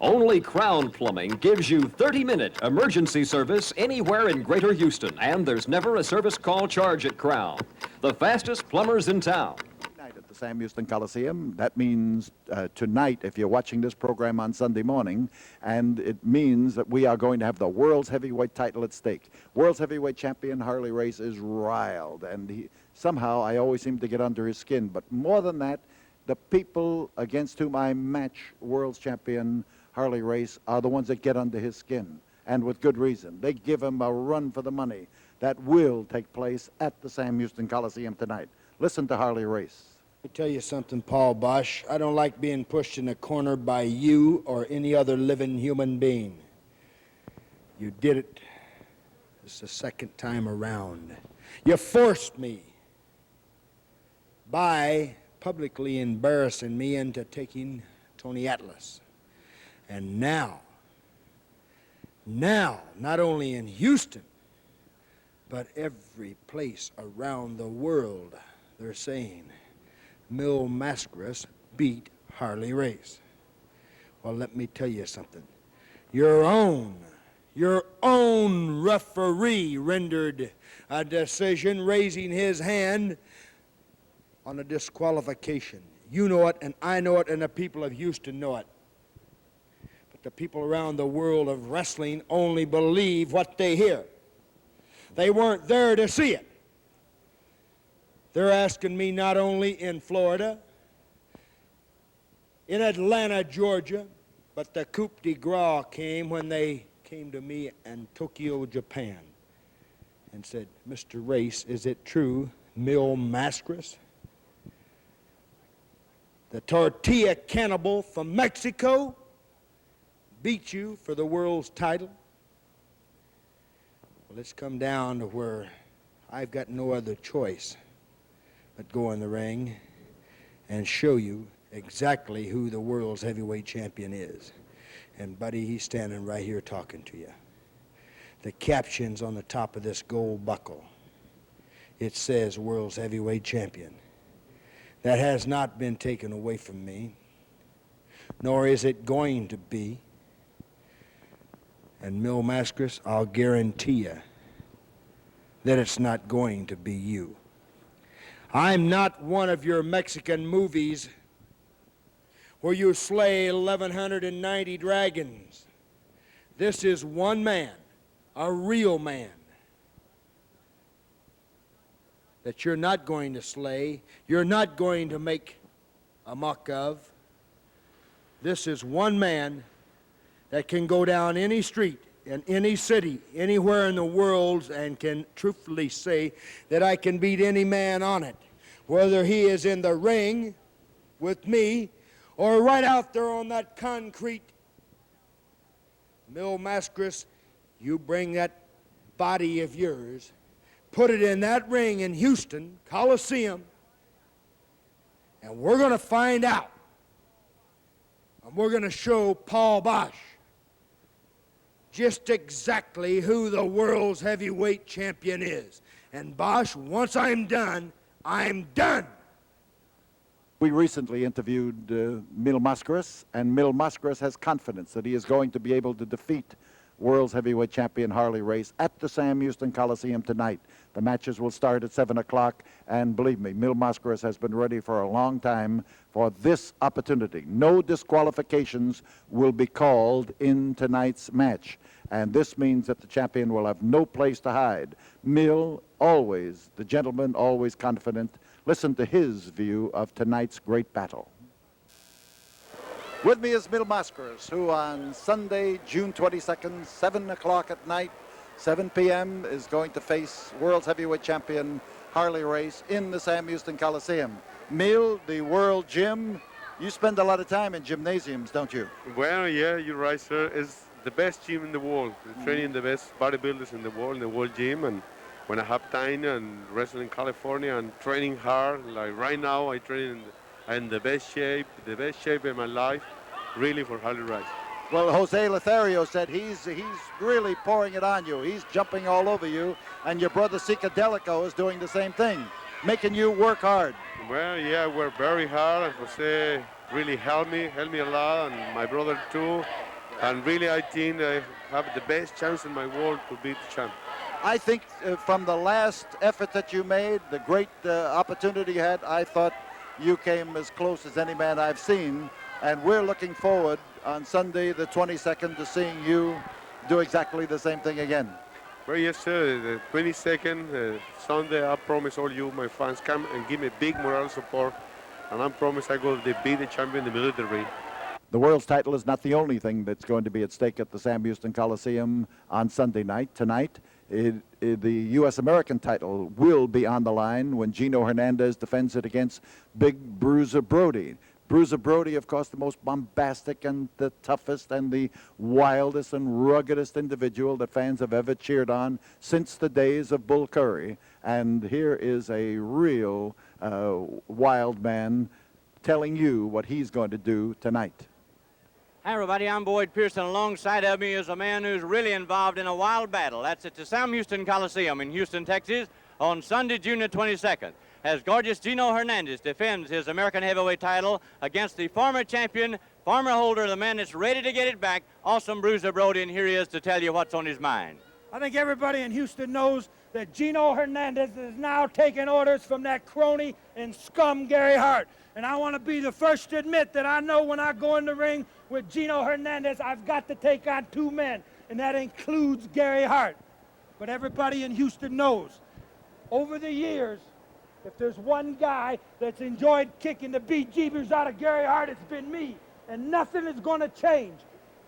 Only Crown Plumbing gives you 30-minute emergency service anywhere in Greater Houston, and there's never a service call charge at Crown. The fastest plumbers in town. Tonight at the Sam Houston Coliseum. That means tonight, if you're watching this program on Sunday morning, and it means that we are going to have the world's heavyweight title at stake. World's heavyweight champion Harley Race is riled, and somehow I always seem to get under his skin. But more than that, the people against whom I match world's champion Harley Race are the ones that get under his skin, and with good reason. They give him a run for the money that will take place at the Sam Houston Coliseum tonight. Listen to Harley Race. Let me tell you something, Paul Boesch. I don't like being pushed in a corner by you or any other living human being. You did it. It's the second time around. You forced me by publicly embarrassing me into taking Tony Atlas. And now, not only in Houston, but every place around the world, they're saying, Mil Mascaras beat Harley Race. Well, let me tell you something. Your own referee rendered a decision raising his hand on a disqualification. You know it, and I know it, and the people of Houston know it. But the people around the world of wrestling only believe what they hear. They weren't there to see it. They're asking me not only in Florida, in Atlanta, Georgia, but the coup de grace came when they came to me in Tokyo, Japan, and said, Mr. Race, is it true, Mil Mascaras, the tortilla cannibal from Mexico, beat you for the world's title? Well, it's come down to where I've got no other choice but go in the ring and show you exactly who the world's heavyweight champion is. And, buddy, he's standing right here talking to you. The caption's on the top of this gold buckle. It says world's heavyweight champion. That has not been taken away from me, nor is it going to be. And Mil Mascaras, I'll guarantee you that it's not going to be you. I'm not one of your Mexican movies where you slay 1,190 dragons. This is one man, a real man, that you're not going to slay, you're not going to make a muck of. This is one man that can go down any street in any city, anywhere in the world, and can truthfully say that I can beat any man on it, whether he is in the ring with me or right out there on that concrete. Mil Mascaras, you bring that body of yours, put it in that ring in Houston Coliseum, and we're going to find out. And we're going to show Paul Boesch just exactly who the world's heavyweight champion is. And Boesch, once I'm done, I'm done. We recently interviewed Mil Mascaras, and Mil Mascaras has confidence that he is going to be able to defeat world's heavyweight champion Harley Race at the Sam Houston Coliseum tonight. The matches will start at 7 o'clock, and believe me, Mil Mascaras has been ready for a long time for this opportunity. No disqualifications will be called in tonight's match, and this means that the champion will have no place to hide. Mil, always the gentleman, always confident. Listen to his view of tonight's great battle. With me is Mil Mascaras, who on Sunday, June 22nd, 7 o'clock at night, 7 p.m., is going to face world's heavyweight champion Harley Race in the Sam Houston Coliseum. Mil, the world gym, you spend a lot of time in gymnasiums, don't you? Well, yeah, you're right, sir. It's the best gym in the world. Training the best bodybuilders in the world gym. And when I have time and wrestling in California and training hard, like right now, I train in the best shape in my life, really, for Harley Race. Well, Jose Lothario said he's really pouring it on you. He's jumping all over you, and your brother Psychedelico is doing the same thing, making you work hard. Well, yeah, I work very hard. Jose really helped me a lot, and my brother too. And really, I think I have the best chance in my world to beat the champ. I think from the last effort that you made, the great opportunity you had, I thought you came as close as any man I've seen, and we're looking forward on Sunday the 22nd to seeing you do exactly the same thing again. Well, yes, sir. The 22nd, Sunday, I promise all you, my fans, come and give me big moral support and I promise I go to be the champion in the middle of the ring. The world's title is not the only thing that's going to be at stake at the Sam Houston Coliseum on Sunday night. Tonight, the U.S. American title will be on the line when Gino Hernandez defends it against Big Bruiser Brody. Bruiser Brody, of course, the most bombastic and the toughest and the wildest and ruggedest individual that fans have ever cheered on since the days of Bull Curry. And here is a real wild man telling you what he's going to do tonight. Hi, everybody. I'm Boyd Pearson. Alongside of me is a man who's really involved in a wild battle. That's at the Sam Houston Coliseum in Houston, Texas, on Sunday, June the 22nd, as gorgeous Gino Hernandez defends his American heavyweight title against the former champion, former holder, the man that's ready to get it back, awesome Bruiser Brody, and here he is to tell you what's on his mind. I think everybody in Houston knows that Gino Hernandez is now taking orders from that crony and scum Gary Hart. And I want to be the first to admit that I know when I go in the ring with Gino Hernandez, I've got to take on two men, and that includes Gary Hart. But everybody in Houston knows, over the years, if there's one guy that's enjoyed kicking the bejeebers out of Gary Hart, it's been me. And nothing is going to change.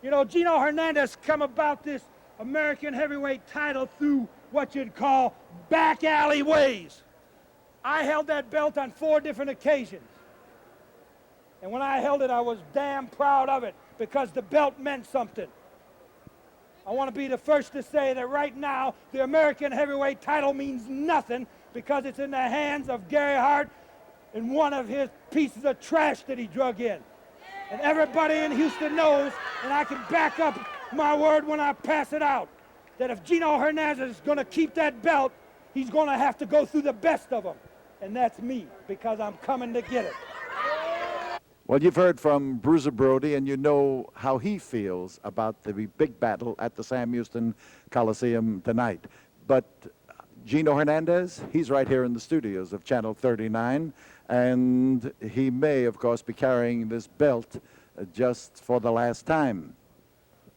You know, Gino Hernandez come about this American heavyweight title through what you'd call back alley ways. I held that belt on 4 different occasions. And when I held it, I was damn proud of it because the belt meant something. I want to be the first to say that right now, the American heavyweight title means nothing because it's in the hands of Gary Hart and one of his pieces of trash that he drug in. And everybody in Houston knows, and I can back up my word when I pass it out, that if Gino Hernandez is going to keep that belt, he's going to have to go through the best of them. And that's me, because I'm coming to get it. Well, you've heard from Bruiser Brody, and you know how he feels about the big battle at the Sam Houston Coliseum tonight. But Gino Hernandez, he's right here in the studios of Channel 39, and he may, of course, be carrying this belt just for the last time.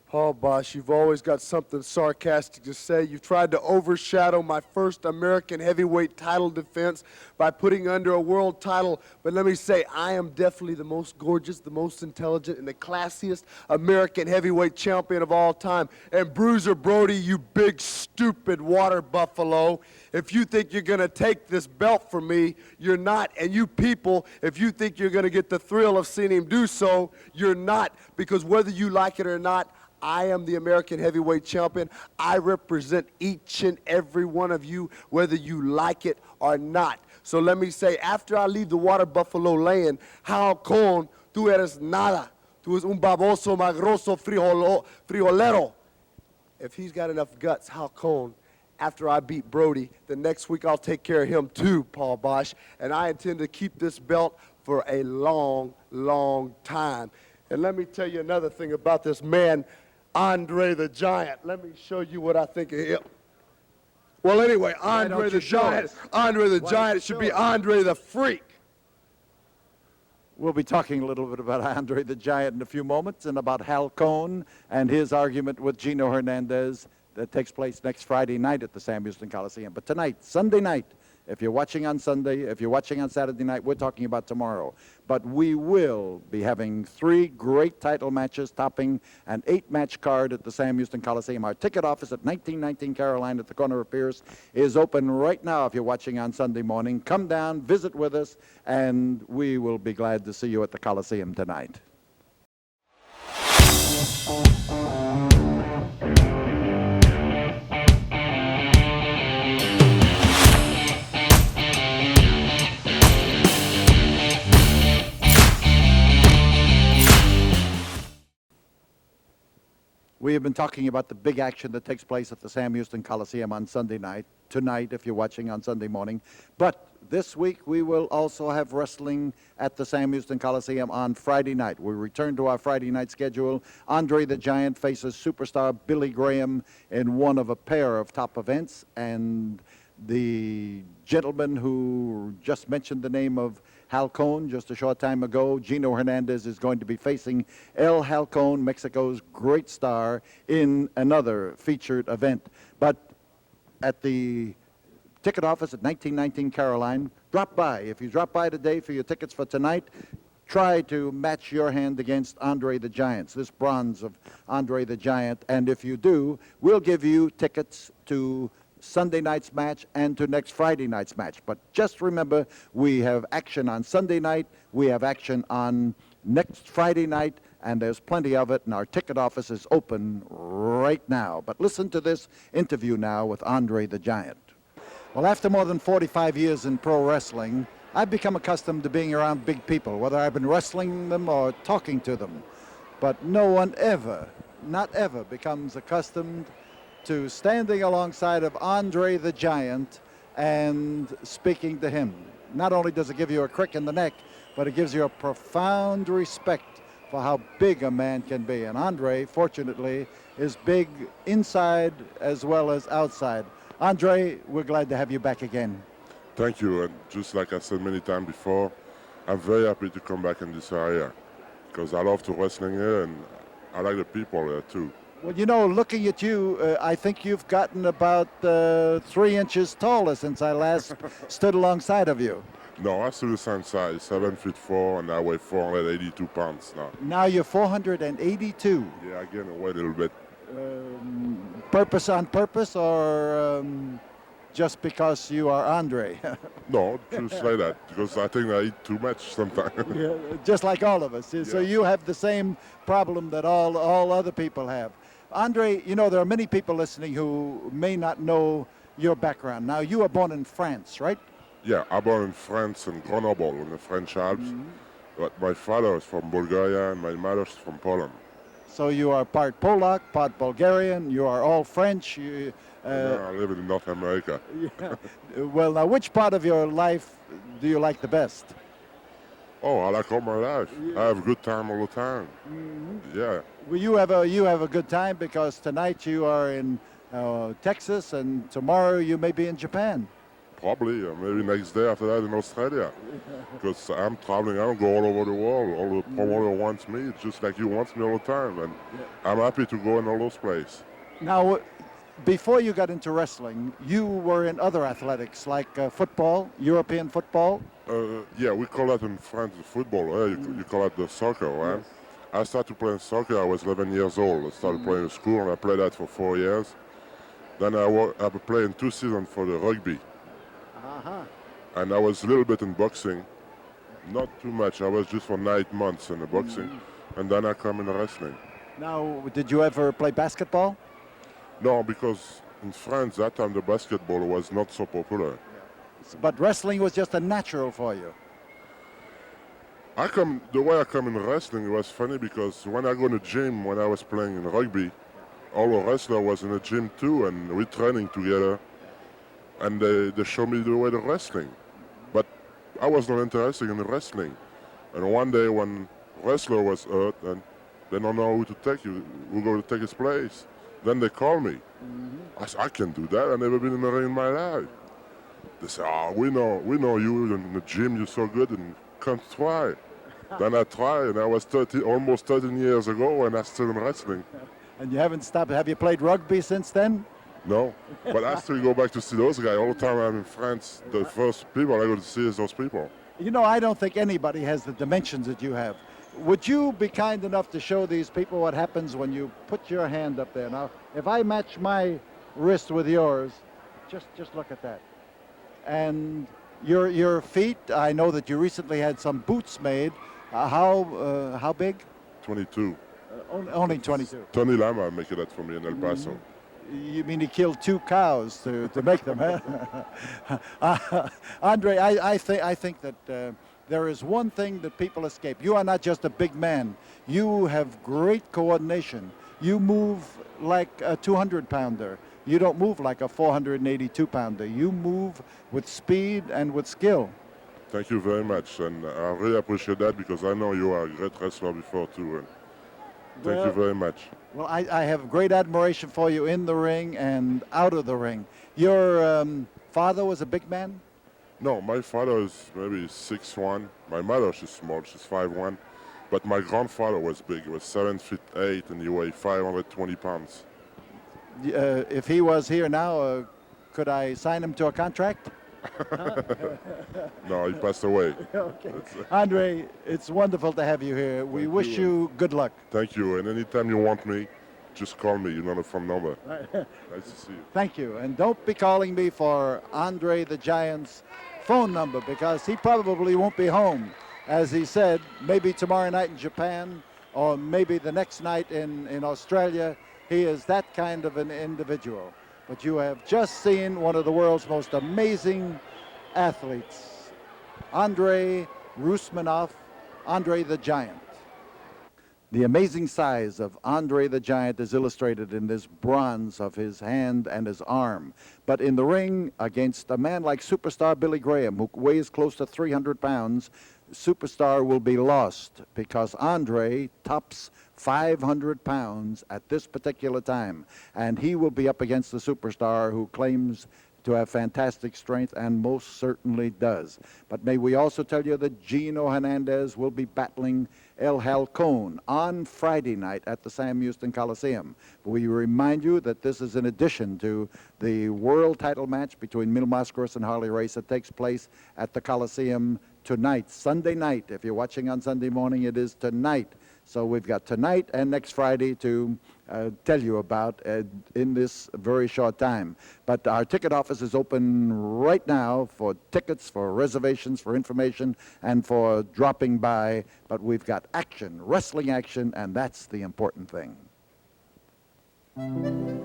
Paul Boesch, you've always got something sarcastic to say. You've tried to overshadow my first American heavyweight title defense by putting under a world title. But let me say, I am definitely the most gorgeous, the most intelligent, and the classiest American heavyweight champion of all time. And Bruiser Brody, you big, stupid water buffalo, if you think you're going to take this belt from me, you're not. And you people, if you think you're going to get the thrill of seeing him do so, you're not. Because whether you like it or not, I am the American heavyweight champion. I represent each and every one of you, whether you like it or not. So let me say, after I leave the water buffalo lane, how con tú eres nada. Tú eres un baboso, magroso, frijolero. If he's got enough guts, how con, after I beat Brody, the next week I'll take care of him too, Paul Boesch. And I intend to keep this belt for a long, long time. And let me tell you another thing about this man, Andre the Giant. Let me show you what I think of him. Well, anyway, Andre the Giant. Andre the Giant should be Andre the Freak. We'll be talking a little bit about Andre the Giant in a few moments and about Hal Cohn and his argument with Gino Hernandez that takes place next Friday night at the Sam Houston Coliseum. But tonight, Sunday night, if you're watching on Sunday, if you're watching on Saturday night, we're talking about tomorrow. But we will be having 3 great title matches topping an 8-match card at the Sam Houston Coliseum. Our ticket office at 1919 Caroline at the corner of Pierce is open right now if you're watching on Sunday morning. Come down, visit with us, and we will be glad to see you at the Coliseum tonight. We have been talking about the big action that takes place at the Sam Houston Coliseum on Sunday night, tonight if you're watching on Sunday morning. But this week we will also have wrestling at the Sam Houston Coliseum on Friday night. We return to our Friday night schedule. Andre the Giant faces superstar Billy Graham in one of a pair of top events. And the gentleman who just mentioned the name of Hal Cohn just a short time ago, Gino Hernandez, is going to be facing El Halcon, Mexico's great star, in another featured event. But at the ticket office at 1919 Caroline, drop by. If you drop by today for your tickets for tonight, try to match your hand against Andre the Giant's, this bronze of Andre the Giant. And if you do, we'll give you tickets to Sunday night's match and to next Friday night's match. But just remember, we have action on Sunday night, we have action on next Friday night, and there's plenty of it, and our ticket office is open right now. But listen to this interview now with Andre the Giant. Well, after more than 45 years in pro wrestling, I've become accustomed to being around big people, whether I've been wrestling them or talking to them. But no one ever, not ever, becomes accustomed to standing alongside of Andre the Giant and speaking to him. Not only does it give you a crick in the neck, but it gives you a profound respect for how big a man can be. And Andre, fortunately, is big inside as well as outside. Andre, we're glad to have you back again. Thank you, and just like I said many times before, I'm very happy to come back in this area because I love to wrestling here and I like the people here too. Well, you know, looking at you, I think you've gotten about 3 inches taller since I last stood alongside of you. No, I'm still the same size, 7'4", and I weigh 482 pounds now. Now you're 482. Yeah, I gained weight a little bit. Purpose on purpose, or just because you are Andre? No, just like that, because I think I eat too much sometimes. Yeah, just like all of us. So you have the same problem that all other people have. Andre, you know, there are many people listening who may not know your background. Now, you were born in France, right? Yeah, I born in France, in Grenoble, in the French Alps. But my father is from Bulgaria and my mother is from Poland. So you are part Polak, part Bulgarian, you are all French. I live in North America. Yeah. Well, now, which part of your life do you like the best? Oh, I like all my life. I have a good time all the time. Yeah. Well, you have a good time because tonight you are in Texas and tomorrow you may be in Japan. Probably, or maybe next day after that in Australia. Because I'm traveling, I don't go all over the world. All the promoter wants me, just like you wants me all the time. And I'm happy to go in all those places. Now, before you got into wrestling, you were in other athletics like football, European football. Yeah, we call that in France the football. You call it the soccer, right? Yes. I started playing soccer, I was 11 years old. I started playing in school and I played that for 4 years. Then I played 2 seasons for the rugby. And I was a little bit in boxing. Not too much, I was just for 9 months in the boxing. And then I come in wrestling. Now, did you ever play basketball? No, because in France, that time the basketball was not so popular. But wrestling was just a natural for you. The way I come in wrestling was funny because when I go to the gym, when I was playing in rugby, all the wrestlers was in the gym too, and we training together. And they show me the way to wrestling. But I was not interested in the wrestling. And one day when wrestler was hurt and they don't know who to take, who go to take his place, then they call me. I said, I can't do that. I've never been in the ring in my life. They said, we know you in the gym, you're so good, and come try. Then I tried, and I was almost 13 years ago, and I'm still in wrestling. And you haven't stopped. Have you played rugby since then? No, but I still go back to see those guys. All the time I'm in France, the first people I go to see is those people. You know, I don't think anybody has the dimensions that you have. Would you be kind enough to show these people what happens when you put your hand up there? Now, if I match my wrist with yours, just look at that. And your feet, I know that you recently had some boots made. How big? 22. Only 22. Tony Lama make that for me in El Paso. You mean he killed 2 cows to make them, huh? Andre, I think that there is one thing that people escape. You are not just a big man. You have great coordination. You move like a 200-pounder. You don't move like a 482-pounder. You move with speed and with skill. Thank you very much, and I really appreciate that because I know you are a great wrestler before too. And thank you very much. Well, I have great admiration for you in the ring and out of the ring. Your father was a big man? No, my father is maybe 6'1". My mother, she's small, she's 5'1". But my grandfather was big. He was 7'8", and he weighed 520 pounds. If he was here now, could I sign him to a contract? No, he passed away. Okay. Andre, it's wonderful to have you here. We wish you good luck. Thank you. And anytime you want me, just call me. You know the phone number. Nice to see you. Thank you. And don't be calling me for Andre the Giant's phone number, because he probably won't be home. As he said, maybe tomorrow night in Japan or maybe the next night in Australia. He is that kind of an individual. But you have just seen one of the world's most amazing athletes, Andre Rusmanov, Andre the Giant. The amazing size of Andre the Giant is illustrated in this bronze of his hand and his arm. But in the ring against a man like superstar Billy Graham, who weighs close to 300 pounds, superstar will be lost, because Andre tops 500 pounds at this particular time. And he will be up against the superstar who claims to have fantastic strength, and most certainly does. But may we also tell you that Gino Hernandez will be battling El Halcon on Friday night at the Sam Houston Coliseum. We remind you that this is in addition to the world title match between Mil Mascaras and Harley Race that takes place at the Coliseum tonight, Sunday night. If you're watching on Sunday morning, it is tonight. So we've got tonight and next Friday to tell you about in this very short time. But our ticket office is open right now for tickets, for reservations, for information, and for dropping by. But we've got action, wrestling action, and that's the important thing.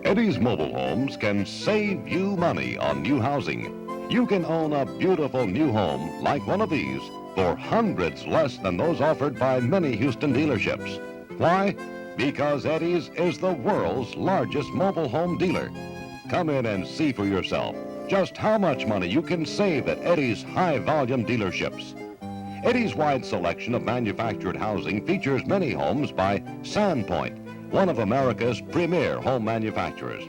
Eddie's Mobile Homes can save you money on new housing. You can own a beautiful new home like one of these for hundreds less than those offered by many Houston dealerships. Why? Because Eddie's is the world's largest mobile home dealer. Come in and see for yourself just how much money you can save at Eddie's high-volume dealerships. Eddie's wide selection of manufactured housing features many homes by Sandpoint, one of America's premier home manufacturers.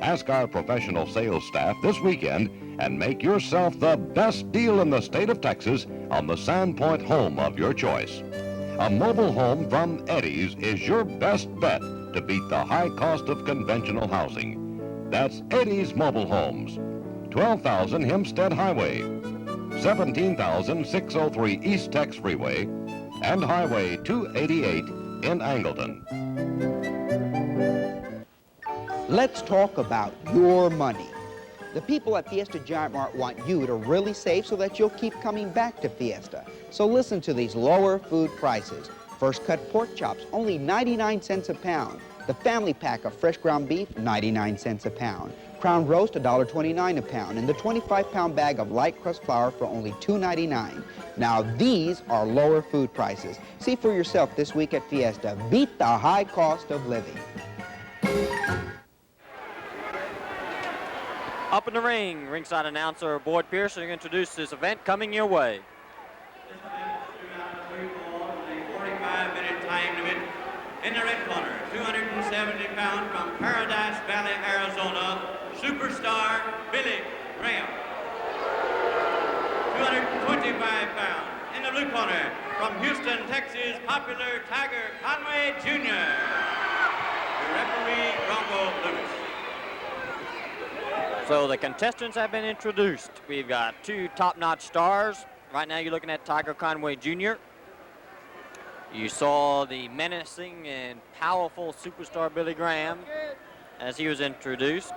Ask our professional sales staff this weekend and make yourself the best deal in the state of Texas on the Sandpoint home of your choice. A mobile home from Eddie's is your best bet to beat the high cost of conventional housing. That's Eddie's Mobile Homes, 12,000 Hempstead Highway, 17,603 East Tex Freeway, and Highway 288 in Angleton. Let's talk about your money. The people at Fiesta Giant Mart want you to really save so that you'll keep coming back to Fiesta. So listen to these lower food prices. First cut pork chops, only 99 cents a pound. The family pack of fresh ground beef, 99 cents a pound. Crown roast, $1.29 a pound. And the 25-pound bag of light crust flour for only $2.99. Now these are lower food prices. See for yourself this week at Fiesta. Beat the high cost of living. Up in the ring, ringside announcer Boyd Pearson introduced this event coming your way. This event is 45-minute time limit. In the red corner, 270 pounds from Paradise Valley, Arizona, superstar Billy Graham. 225 pounds. In the blue corner, from Houston, Texas, popular Tiger Conway Jr. The referee, Bronco Lewis. So the contestants have been introduced. We've got two top-notch stars. Right now you're looking at Tiger Conway Jr. You saw the menacing and powerful superstar Billy Graham as he was introduced.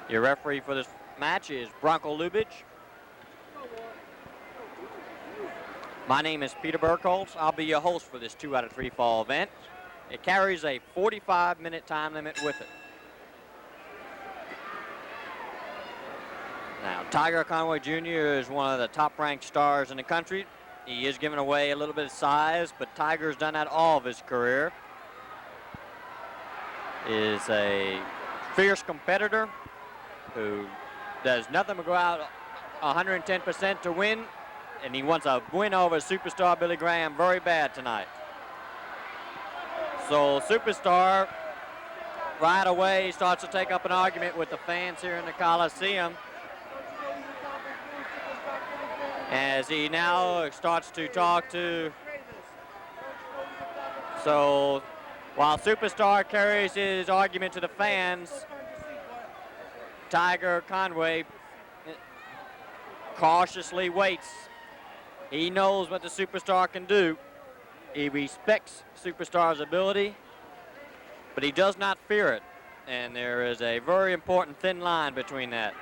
Your referee for this match is Bronco Lubitsch. My name is Peter Burkholz. I'll be your host for this 2 out of 3 fall event. It carries a 45-minute time limit with it. Now, Tiger Conway Jr. is one of the top-ranked stars in the country. He is giving away a little bit of size, but Tiger's done that all of his career. Is a fierce competitor who does nothing but go out 110% to win, and he wants a win over superstar Billy Graham very bad tonight. So superstar right away starts to take up an argument with the fans here in the Coliseum, as he now starts to talk to. So while superstar carries his argument to the fans, Tiger Conway cautiously waits. He knows what the Superstar can do. He respects Superstar's ability, but he does not fear it. And there is a very important thin line between that.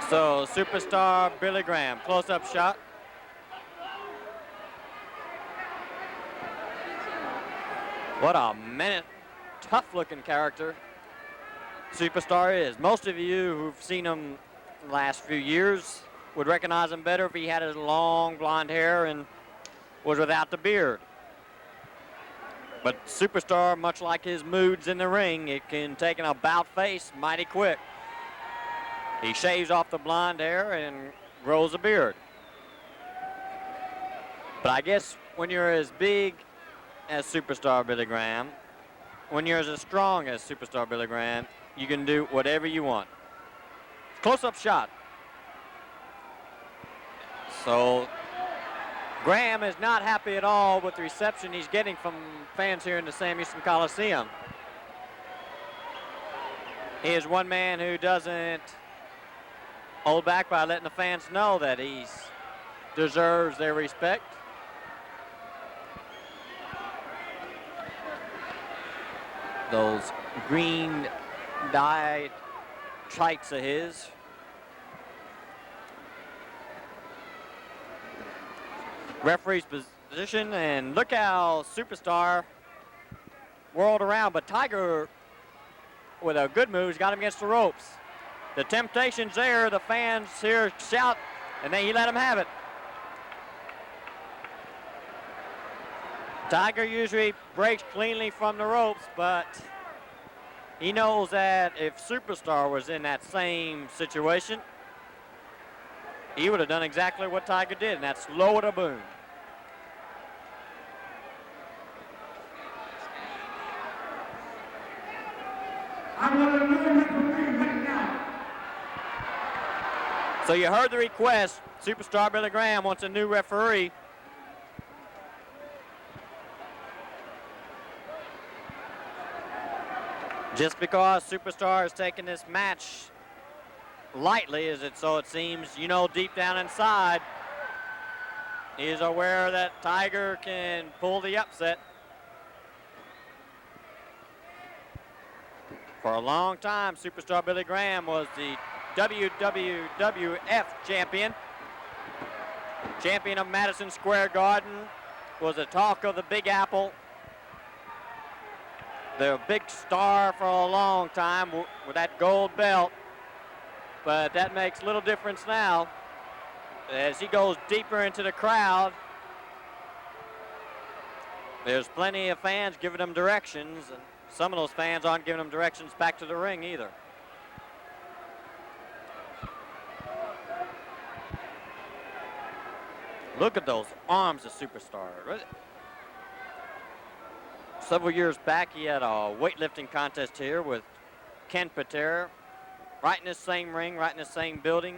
So Superstar Billy Graham, close-up shot. What a minute, tough-looking character Superstar is. Most of you who've seen him the last few years would recognize him better if he had his long blonde hair and was without the beard. But Superstar, much like his moods in the ring, it can take an about face mighty quick. He shaves off the blonde hair and grows a beard. But I guess when you're as big as Superstar Billy Graham, when you're as strong as Superstar Billy Graham, you can do whatever you want. Close-up shot. So Graham is not happy at all with the reception he's getting from fans here in the Sam Houston Coliseum. He is one man who doesn't hold back by letting the fans know that he deserves their respect. Those green dyed tights of his. Referee's position, and look how Superstar whirled around, but Tiger, with a good move, got him against the ropes. The temptation's there, the fans here shout, and then he let him have it. Tiger usually breaks cleanly from the ropes, but he knows that if Superstar was in that same situation, he would have done exactly what Tiger did, and that's lowered a boom. So you heard the request. Superstar Billy Graham wants a new referee. Just because Superstar is taking this match lightly, as it so it seems, you know, deep down inside, he is aware that Tiger can pull the upset. For a long time, Superstar Billy Graham was the WWF champion. Champion of Madison Square Garden, was the talk of the Big Apple. The big star for a long time with that gold belt. But that makes little difference now as he goes deeper into the crowd. There's plenty of fans giving him directions, and some of those fans aren't giving him directions back to the ring either. Look at those arms of Superstar. Several years back, he had a weightlifting contest here with Ken Patera, right in the same ring, right in the same building,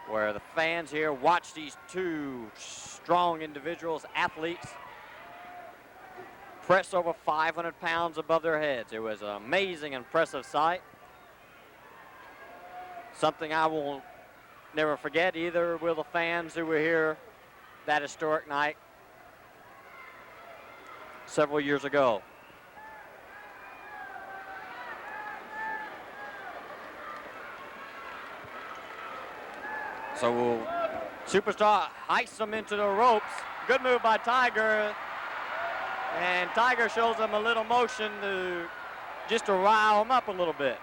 where the fans here watch these two strong individuals, athletes, press over 500 pounds above their heads. It was an amazing, impressive sight. Something I will never forget, either will the fans who were here that historic night several years ago. So Superstar hikes them into the ropes. Good move by Tiger. And Tiger shows them a little motion just to rile them up a little bit.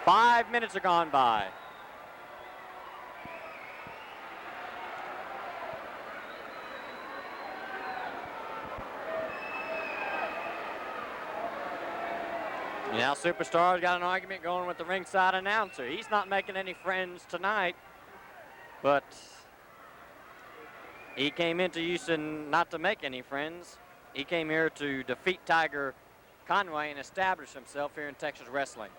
5 minutes have gone by. Now Superstar's got an argument going with the ringside announcer. He's not making any friends tonight, but he came into Houston not to make any friends. He came here to defeat Tiger Conway and establish himself here in Texas wrestling.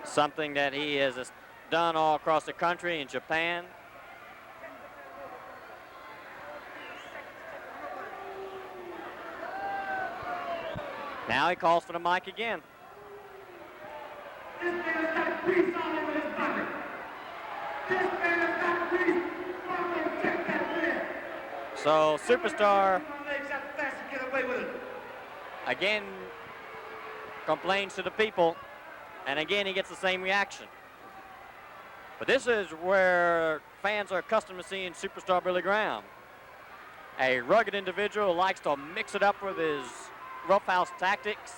Something that he has done all across the country, in Japan. Now he calls for the mic again. This man's got grease all over his bucket. This man's got grease. Bronco, check that man. So Superstar My legs that fast to get away with it. again complains to the people, and again he gets the same reaction. But this is where fans are accustomed to seeing Superstar Billy Graham. A rugged individual who likes to mix it up with his roughhouse tactics.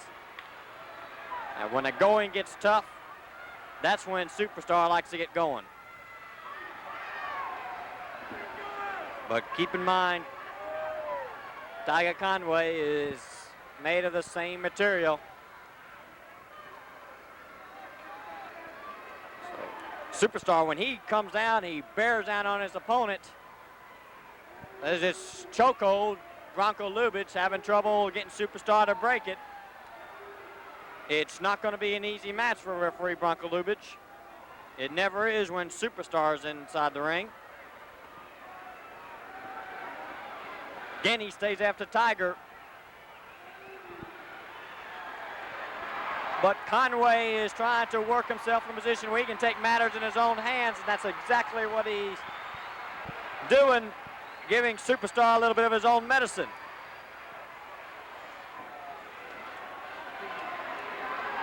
And when the going gets tough, that's when Superstar likes to get going. But keep in mind, Tiger Conway is made of the same material. So, Superstar, when he comes down, he bears down on his opponent. There's this chokehold. Bronco Lubitsch having trouble getting Superstar to break it. It's not going to be an easy match for referee Bronco Lubitsch. It never is when Superstar's inside the ring. Again, he stays after Tiger. But Conway is trying to work himself in a position where he can take matters in his own hands, and that's exactly what he's doing, giving Superstar a little bit of his own medicine.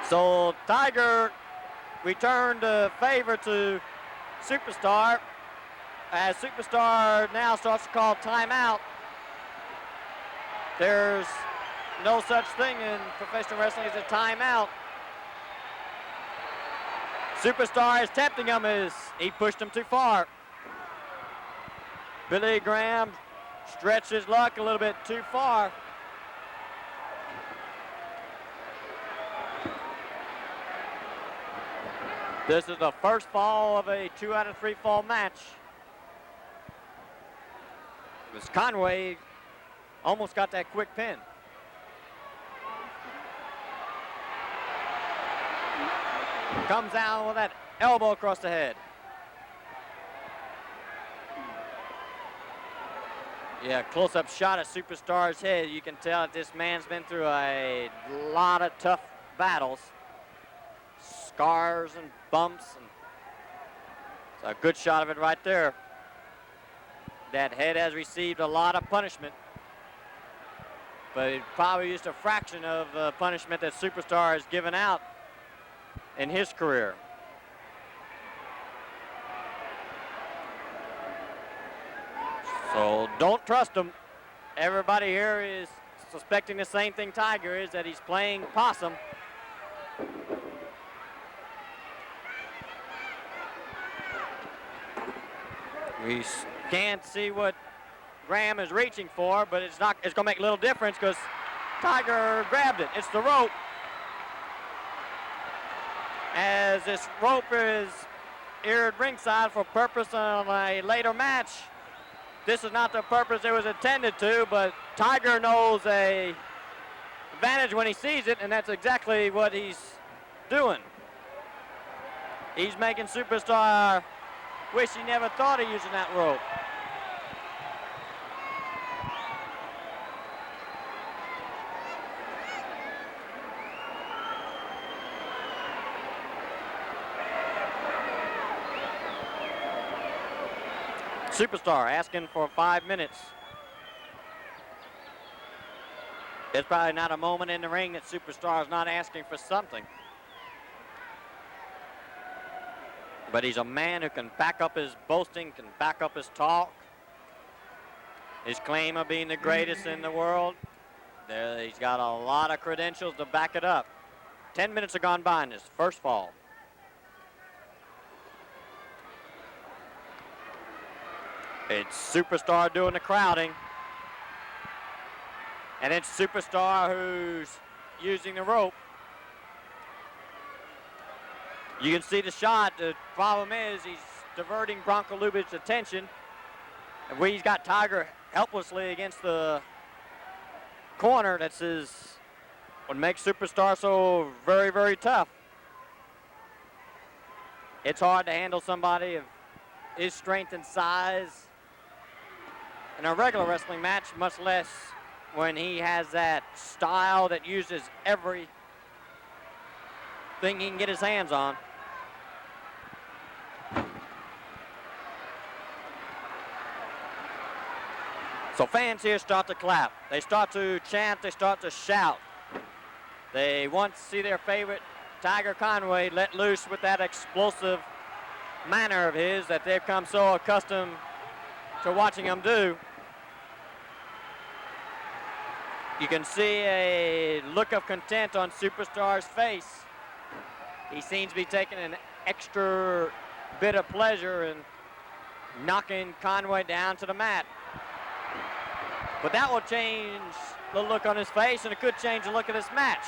So Tiger returned the favor to Superstar as Superstar now starts to call timeout. There's no such thing in professional wrestling as a timeout. Superstar is tempting him as he pushed him too far. Billy Graham stretched his luck a little bit too far. This is the first fall of a 2 out of 3 fall match. As Conway almost got that quick pin. Comes down with that elbow across the head. Yeah, close-up shot at Superstar's head. You can tell that this man's been through a lot of tough battles. Scars and bumps. And it's a good shot of it right there. That head has received a lot of punishment. But it probably used a fraction of the punishment that Superstar has given out in his career. So don't trust him. Everybody here is suspecting the same thing Tiger is, that he's playing possum. We can't see what Graham is reaching for, but it's going to make a little difference because Tiger grabbed it. It's the rope. As this rope is here at ringside for purpose of a later match, this is not the purpose it was intended to, but Tiger knows a advantage when he sees it, and that's exactly what he's doing. He's making Superstar wish he never thought of using that rope. Superstar asking for 5 minutes. There's probably not a moment in the ring that Superstar is not asking for something. But he's a man who can back up his boasting, can back up his talk. His claim of being the greatest in the world. He's got a lot of credentials to back it up. 10 minutes have gone by in this first fall. It's Superstar doing the crowding. And it's Superstar who's using the rope. You can see the shot. The problem is he's diverting Bronco Lubitsch's attention. And he's got Tiger helplessly against the corner. That's what makes Superstar so very, very tough. It's hard to handle somebody of his strength and size in a regular wrestling match, much less when he has that style that uses every thing he can get his hands on. So fans here start to clap. They start to chant. They start to shout. They want to see their favorite Tiger Conway let loose with that explosive manner of his that they've come so accustomed to watching him do. You can see a look of content on Superstar's face. He seems to be taking an extra bit of pleasure in knocking Conway down to the mat. But that will change the look on his face, and it could change the look of this match.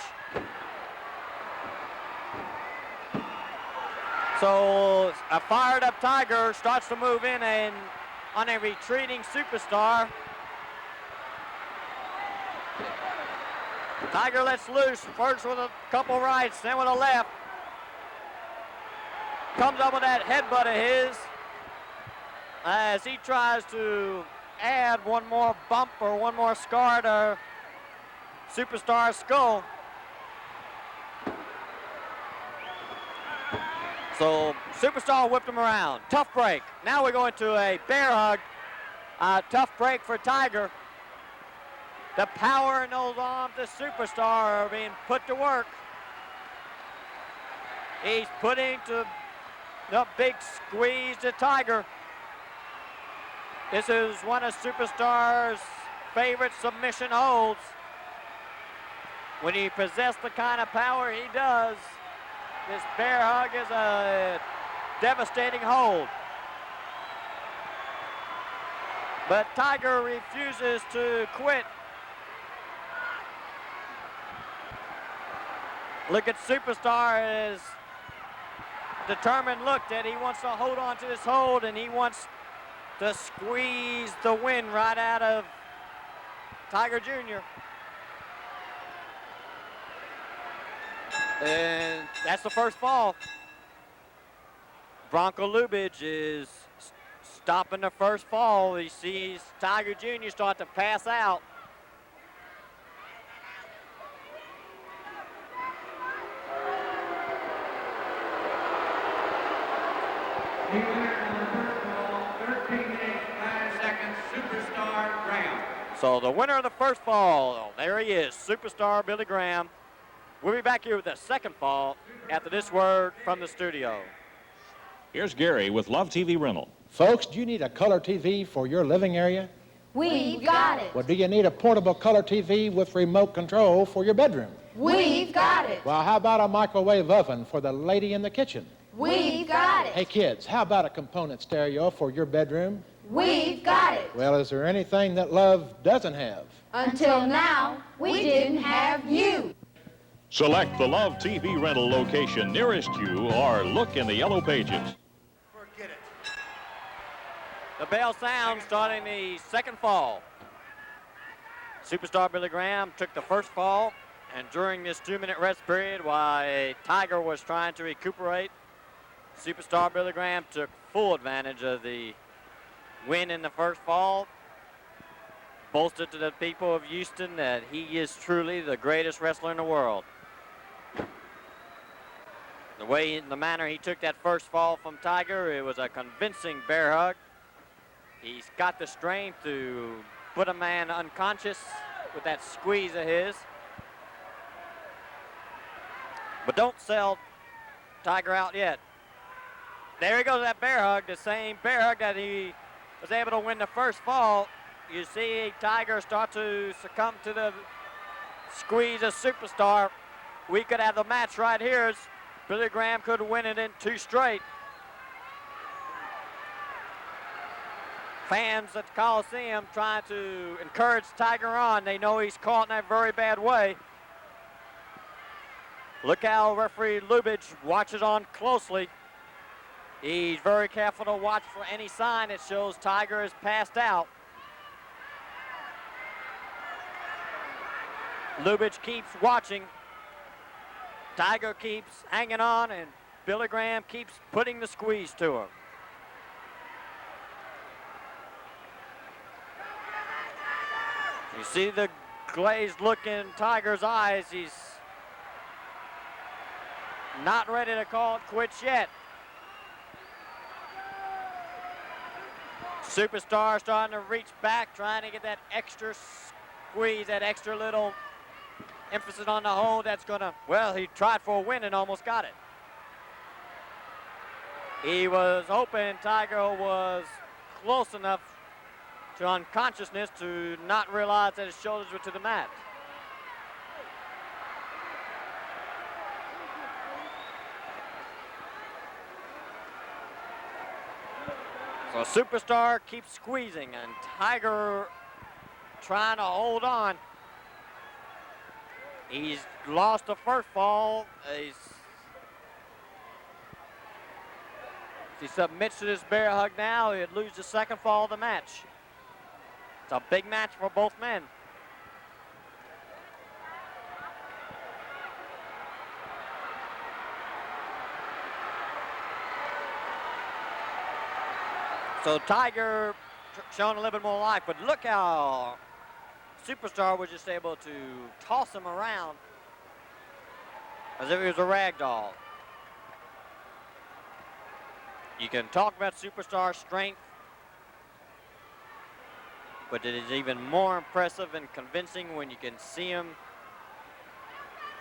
So a fired up Tiger starts to move in and on a retreating Superstar. Tiger lets loose, first with a couple rights, then with a left. Comes up with that headbutt of his as he tries to add one more bump or one more scar to Superstar's skull. So Superstar whipped him around. Tough break. Now we go into a bear hug. Tough break for Tiger. The power in those arms of Superstar are being put to work. He's putting to the big squeeze to Tiger. This is one of Superstar's favorite submission holds. When he possesses the kind of power he does, this bear hug is a devastating hold. But Tiger refuses to quit. Look at Superstar, as determined look that he wants to hold on to this hold, and he wants to squeeze the wind right out of Tiger Jr. And that's the first fall. Bronco Lubitsch is stopping the first fall. He sees Tiger Jr. start to pass out. So the winner of the first fall, there he is, Superstar Billy Graham. We'll be back here with the second fall after this word from the studio. Here's Gary with Love TV Rental. Folks, do you need a color TV for your living area? We've got it. Well, do you need a portable color TV with remote control for your bedroom? We've got it. Well, how about a microwave oven for the lady in the kitchen? We've got it. Hey, kids, how about a component stereo for your bedroom? We've got it. Well, is there anything that love doesn't have? Until now, we didn't have you. Select the Love TV rental location nearest you or look in the yellow pages. The bell sounds starting the second fall. Superstar Billy Graham took the first fall, and during this 2-minute rest period while Tiger was trying to recuperate, Superstar Billy Graham took full advantage of the win in the first fall, boasted to the people of Houston that he is truly the greatest wrestler in the world. The manner he took that first fall from Tiger, it was a convincing bear hug. He's got the strength to put a man unconscious with that squeeze of his. But don't sell Tiger out yet. There he goes, that bear hug, the same bear hug that he was able to win the first fall. You see Tiger start to succumb to the squeeze of Superstar. We could have the match right here, as Billy Graham could win it in 2 straight. Fans at the Coliseum trying to encourage Tiger on. They know he's caught in a very bad way. Look how referee Lubitsch watches on closely. He's very careful to watch for any sign that shows Tiger is passed out. Lubitsch keeps watching. Tiger keeps hanging on, and Billy Graham keeps putting the squeeze to him. You see the glazed look in Tiger's eyes. He's not ready to call it quits yet. Superstar starting to reach back, trying to get that extra squeeze, that extra little emphasis on the hold. That's gonna, well, he tried for a win and almost got it. He was hoping Tiger was close enough to unconsciousness to not realize that his shoulders were to the mat. So Superstar keeps squeezing and Tiger trying to hold on. He's lost the first fall. If he submits to this bear hug now, he'd lose the second fall of the match. It's a big match for both men. So Tiger showing a little bit more life, but look how Superstar was just able to toss him around as if he was a rag doll. You can talk about Superstar's strength, but it is even more impressive and convincing when you can see him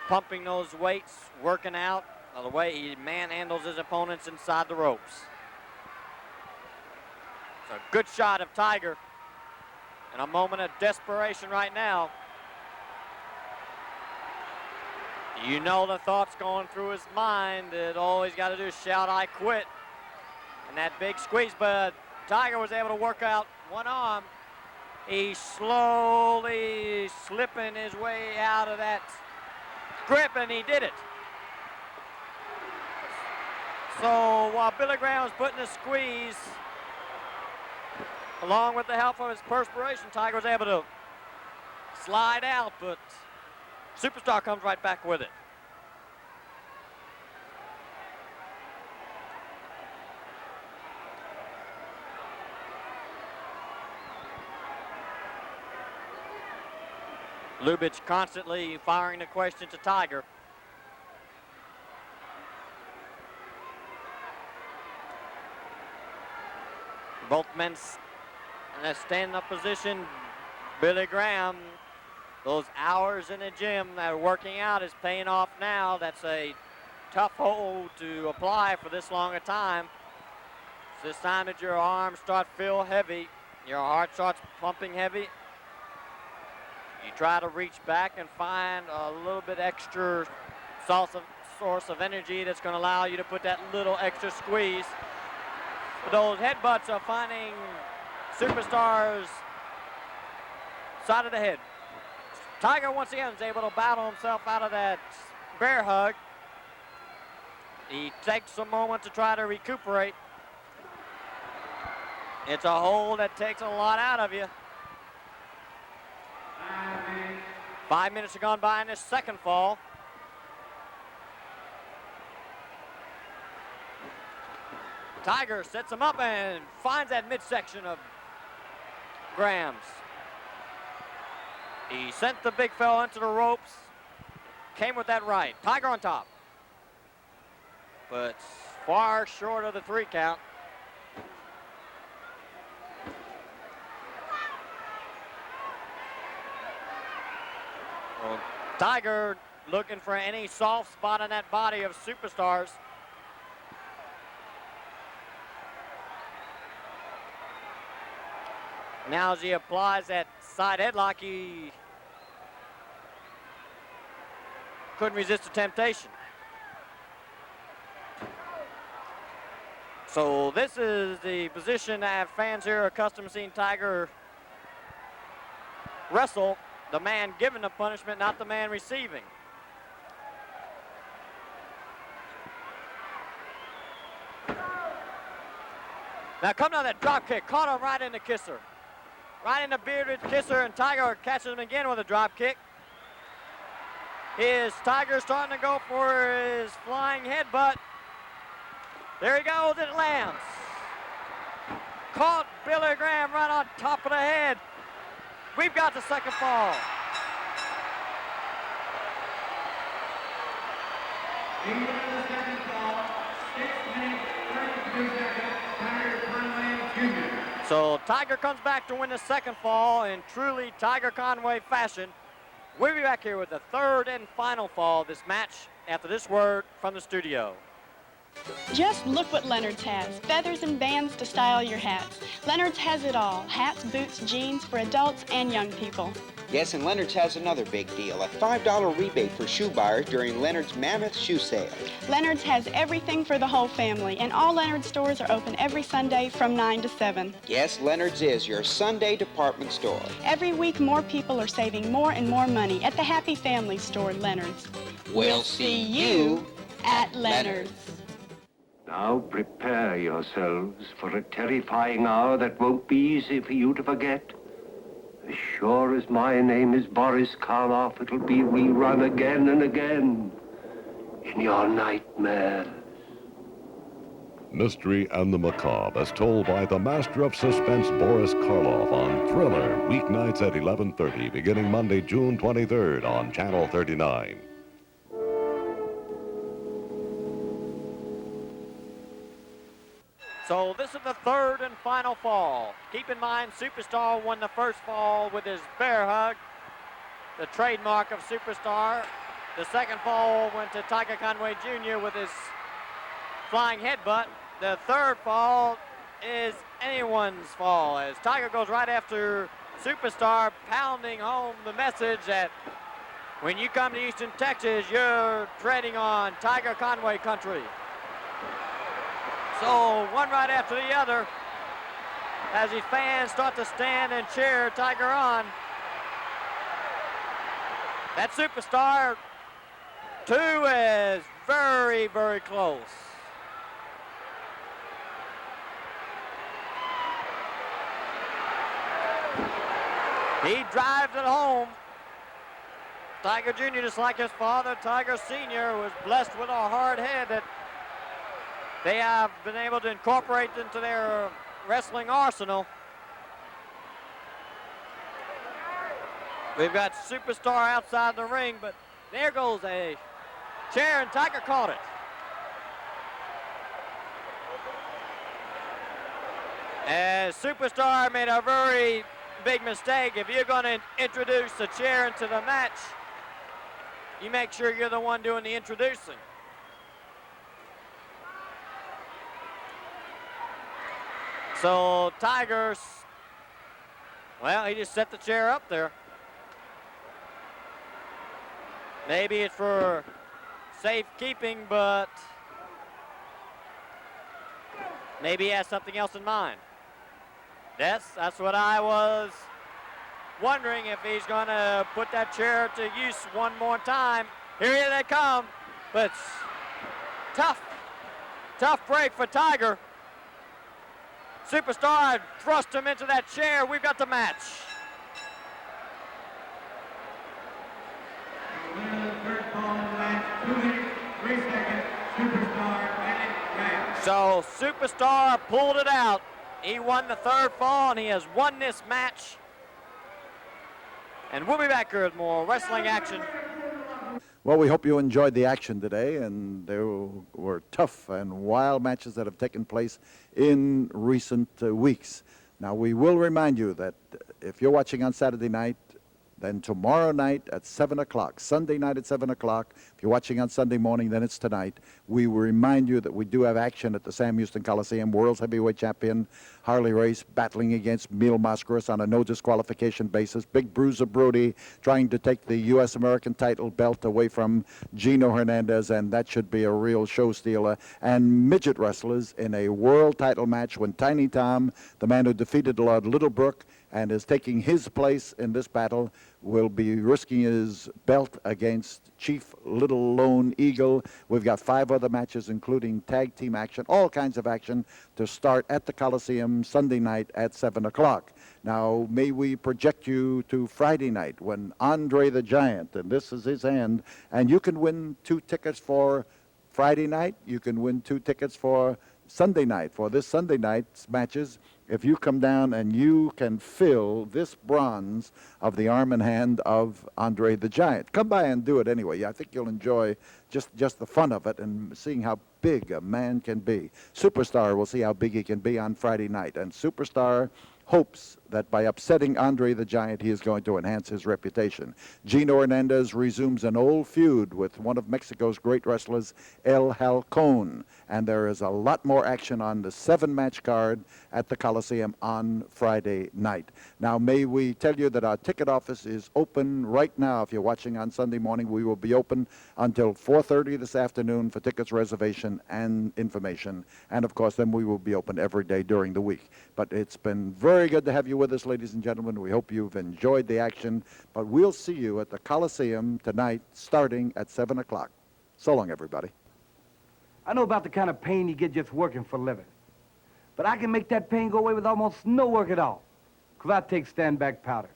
pumping those weights, working out, the way he manhandles his opponents inside the ropes. It's a good shot of Tiger in a moment of desperation right now. You know the thoughts going through his mind that all he's got to do is shout, "I quit," and that big squeeze, but Tiger was able to work out one arm. He's slowly slipping his way out of that grip, and he did it. So while Billy Graham was putting the squeeze, along with the help of his perspiration, Tiger was able to slide out, but Superstar comes right back with it. Lubitsch constantly firing the question to Tiger. Both men in a stand-up position. Billy Graham, those hours in the gym that are working out is paying off now. That's a tough hold to apply for this long a time. It's this time that your arms start to feel heavy, your heart starts pumping heavy. You try to reach back and find a little bit extra source of energy that's going to allow you to put that little extra squeeze. But those headbutts are finding Superstar's side of the head. Tiger once again is able to battle himself out of that bear hug. He takes a moment to try to recuperate. It's a hold that takes a lot out of you. 5 minutes have gone by in this second fall. Tiger sets him up and finds that midsection of Graham's. He sent the big fella into the ropes, came with that right. Tiger on top, but far short of the 3 count. Well, Tiger looking for any soft spot on that body of Superstars. Now as he applies that side headlock, he couldn't resist the temptation. So this is the position that fans here are accustomed to seeing Tiger wrestle. The man giving the punishment, not the man receiving. Now come down that drop kick, caught him right in the kisser. Right in the bearded kisser, and Tiger catches him again with a drop kick. Is Tiger starting to go for his flying headbutt? There he goes, it lands. Caught Billy Graham right on top of the head. We've got the second fall. Even in the second fall, 6 minutes, 32 seconds, Tiger Conway Jr. So Tiger comes back to win the second fall in truly Tiger Conway fashion. We'll be back here with the third and final fall of this match after this word from the studio. Just look what Leonard's has. Feathers and bands to style your hats. Leonard's has it all. Hats, boots, jeans for adults and young people. Yes, and Leonard's has another big deal, a $5 rebate for shoe buyers during Leonard's Mammoth Shoe Sale. Leonard's has everything for the whole family, and all Leonard's stores are open every Sunday from 9 to 7. Yes, Leonard's is your Sunday department store. Every week, more people are saving more and more money at the Happy Family store, Leonard's. We'll see you at Leonard's. Now prepare yourselves for a terrifying hour that won't be easy for you to forget. As sure as my name is Boris Karloff, it'll be rerun again and again in your nightmares. Mystery and the Macabre, as told by the master of suspense Boris Karloff on Thriller, weeknights at 11:30, beginning Monday, June 23rd on Channel 39. So this is the third and final fall. Keep in mind, Superstar won the first fall with his bear hug, the trademark of Superstar. The second fall went to Tiger Conway Jr. with his flying headbutt. The third fall is anyone's fall, as Tiger goes right after Superstar, pounding home the message that when you come to Houston, Texas, you're treading on Tiger Conway country. So one right after the other, as his fans start to stand and cheer Tiger on. That Superstar 2 is very, very close. He drives it home. Tiger Jr., just like his father, Tiger Sr., was blessed with a hard head that they have been able to incorporate into their wrestling arsenal. We've got Superstar outside the ring, but there goes a chair, and Tiger caught it. As Superstar made a very big mistake. If you're going to introduce a chair into the match, you make sure you're the one doing the introducing. So Tiger's, well, he just set the chair up there. Maybe it's for safekeeping, but maybe he has something else in mind. Yes, that's what I was wondering, if he's going to put that chair to use one more time. Here they come, but tough break for Tiger. Superstar thrust him into that chair. We've got the match. So Superstar pulled it out. He won the third fall, and he has won this match. And we'll be back here with more wrestling action. Well, we hope you enjoyed the action today, and there were tough and wild matches that have taken place in recent weeks. Now, we will remind you that if you're watching on Saturday night, then tomorrow night at 7 o'clock, Sunday night at 7 o'clock. If you're watching on Sunday morning, then it's tonight. We will remind you that we do have action at the Sam Houston Coliseum. World's heavyweight champion Harley Race battling against Mil Mascaras on a no disqualification basis. Big Bruiser Brody trying to take the U.S. American title belt away from Gino Hernandez, and that should be a real show stealer. And midget wrestlers in a world title match when Tiny Tom, the man who defeated Lord Littlebrook and is taking his place in this battle, will be risking his belt against Chief Little Lone Eagle. We've got 5 other matches, including tag team action, all kinds of action to start at the Coliseum Sunday night at 7 o'clock. Now, may we project you to Friday night when Andre the Giant, and this is his hand, and you can win 2 tickets for Friday night. You can win 2 tickets for Sunday night, for this Sunday night's matches, if you come down and you can fill this bronze of the arm and hand of Andre the Giant. Come by and do it anyway. I think you'll enjoy just the fun of it and seeing how big a man can be. Superstar will see how big he can be on Friday night, and Superstar hopes that by upsetting Andre the Giant, he is going to enhance his reputation. Gino Hernandez resumes an old feud with one of Mexico's great wrestlers, El Halcon, and there is a lot more action on the 7-match card at the Coliseum on Friday night. Now, may we tell you that our ticket office is open right now. If you're watching on Sunday morning, we will be open until 4:30 this afternoon for tickets, reservation, and information. And, of course, then we will be open every day during the week. But it's been very good to have you with us, ladies and gentlemen. We hope you've enjoyed the action. But we'll see you at the Coliseum tonight starting at 7 o'clock. So long, everybody. I know about the kind of pain you get just working for a living. But I can make that pain go away with almost no work at all. Because I take stand-back powders.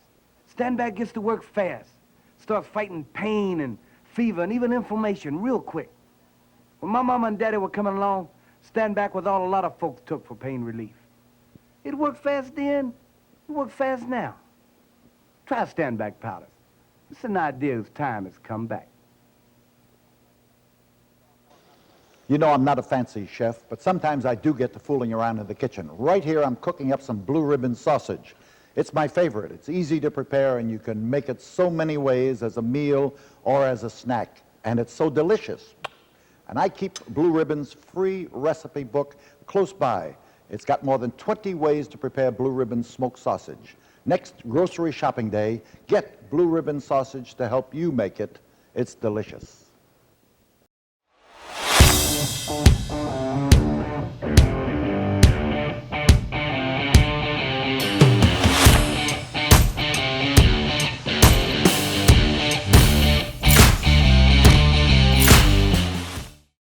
Stand-back gets to work fast. Starts fighting pain and fever and even inflammation real quick. When my mama and daddy were coming along, stand-back was all a lot of folks took for pain relief. It worked fast then, it works fast now. Try stand-back powders. It's an idea whose time has come back. You know I'm not a fancy chef, but sometimes I do get to fooling around in the kitchen. Right here I'm cooking up some blue ribbon sausage. It's my favorite. It's easy to prepare, and you can make it so many ways as a meal or as a snack. And it's so delicious. And I keep Blue Ribbon's free recipe book close by. It's got more than 20 ways to prepare Blue Ribbon smoked sausage. Next grocery shopping day, get Blue Ribbon sausage to help you make it. It's delicious.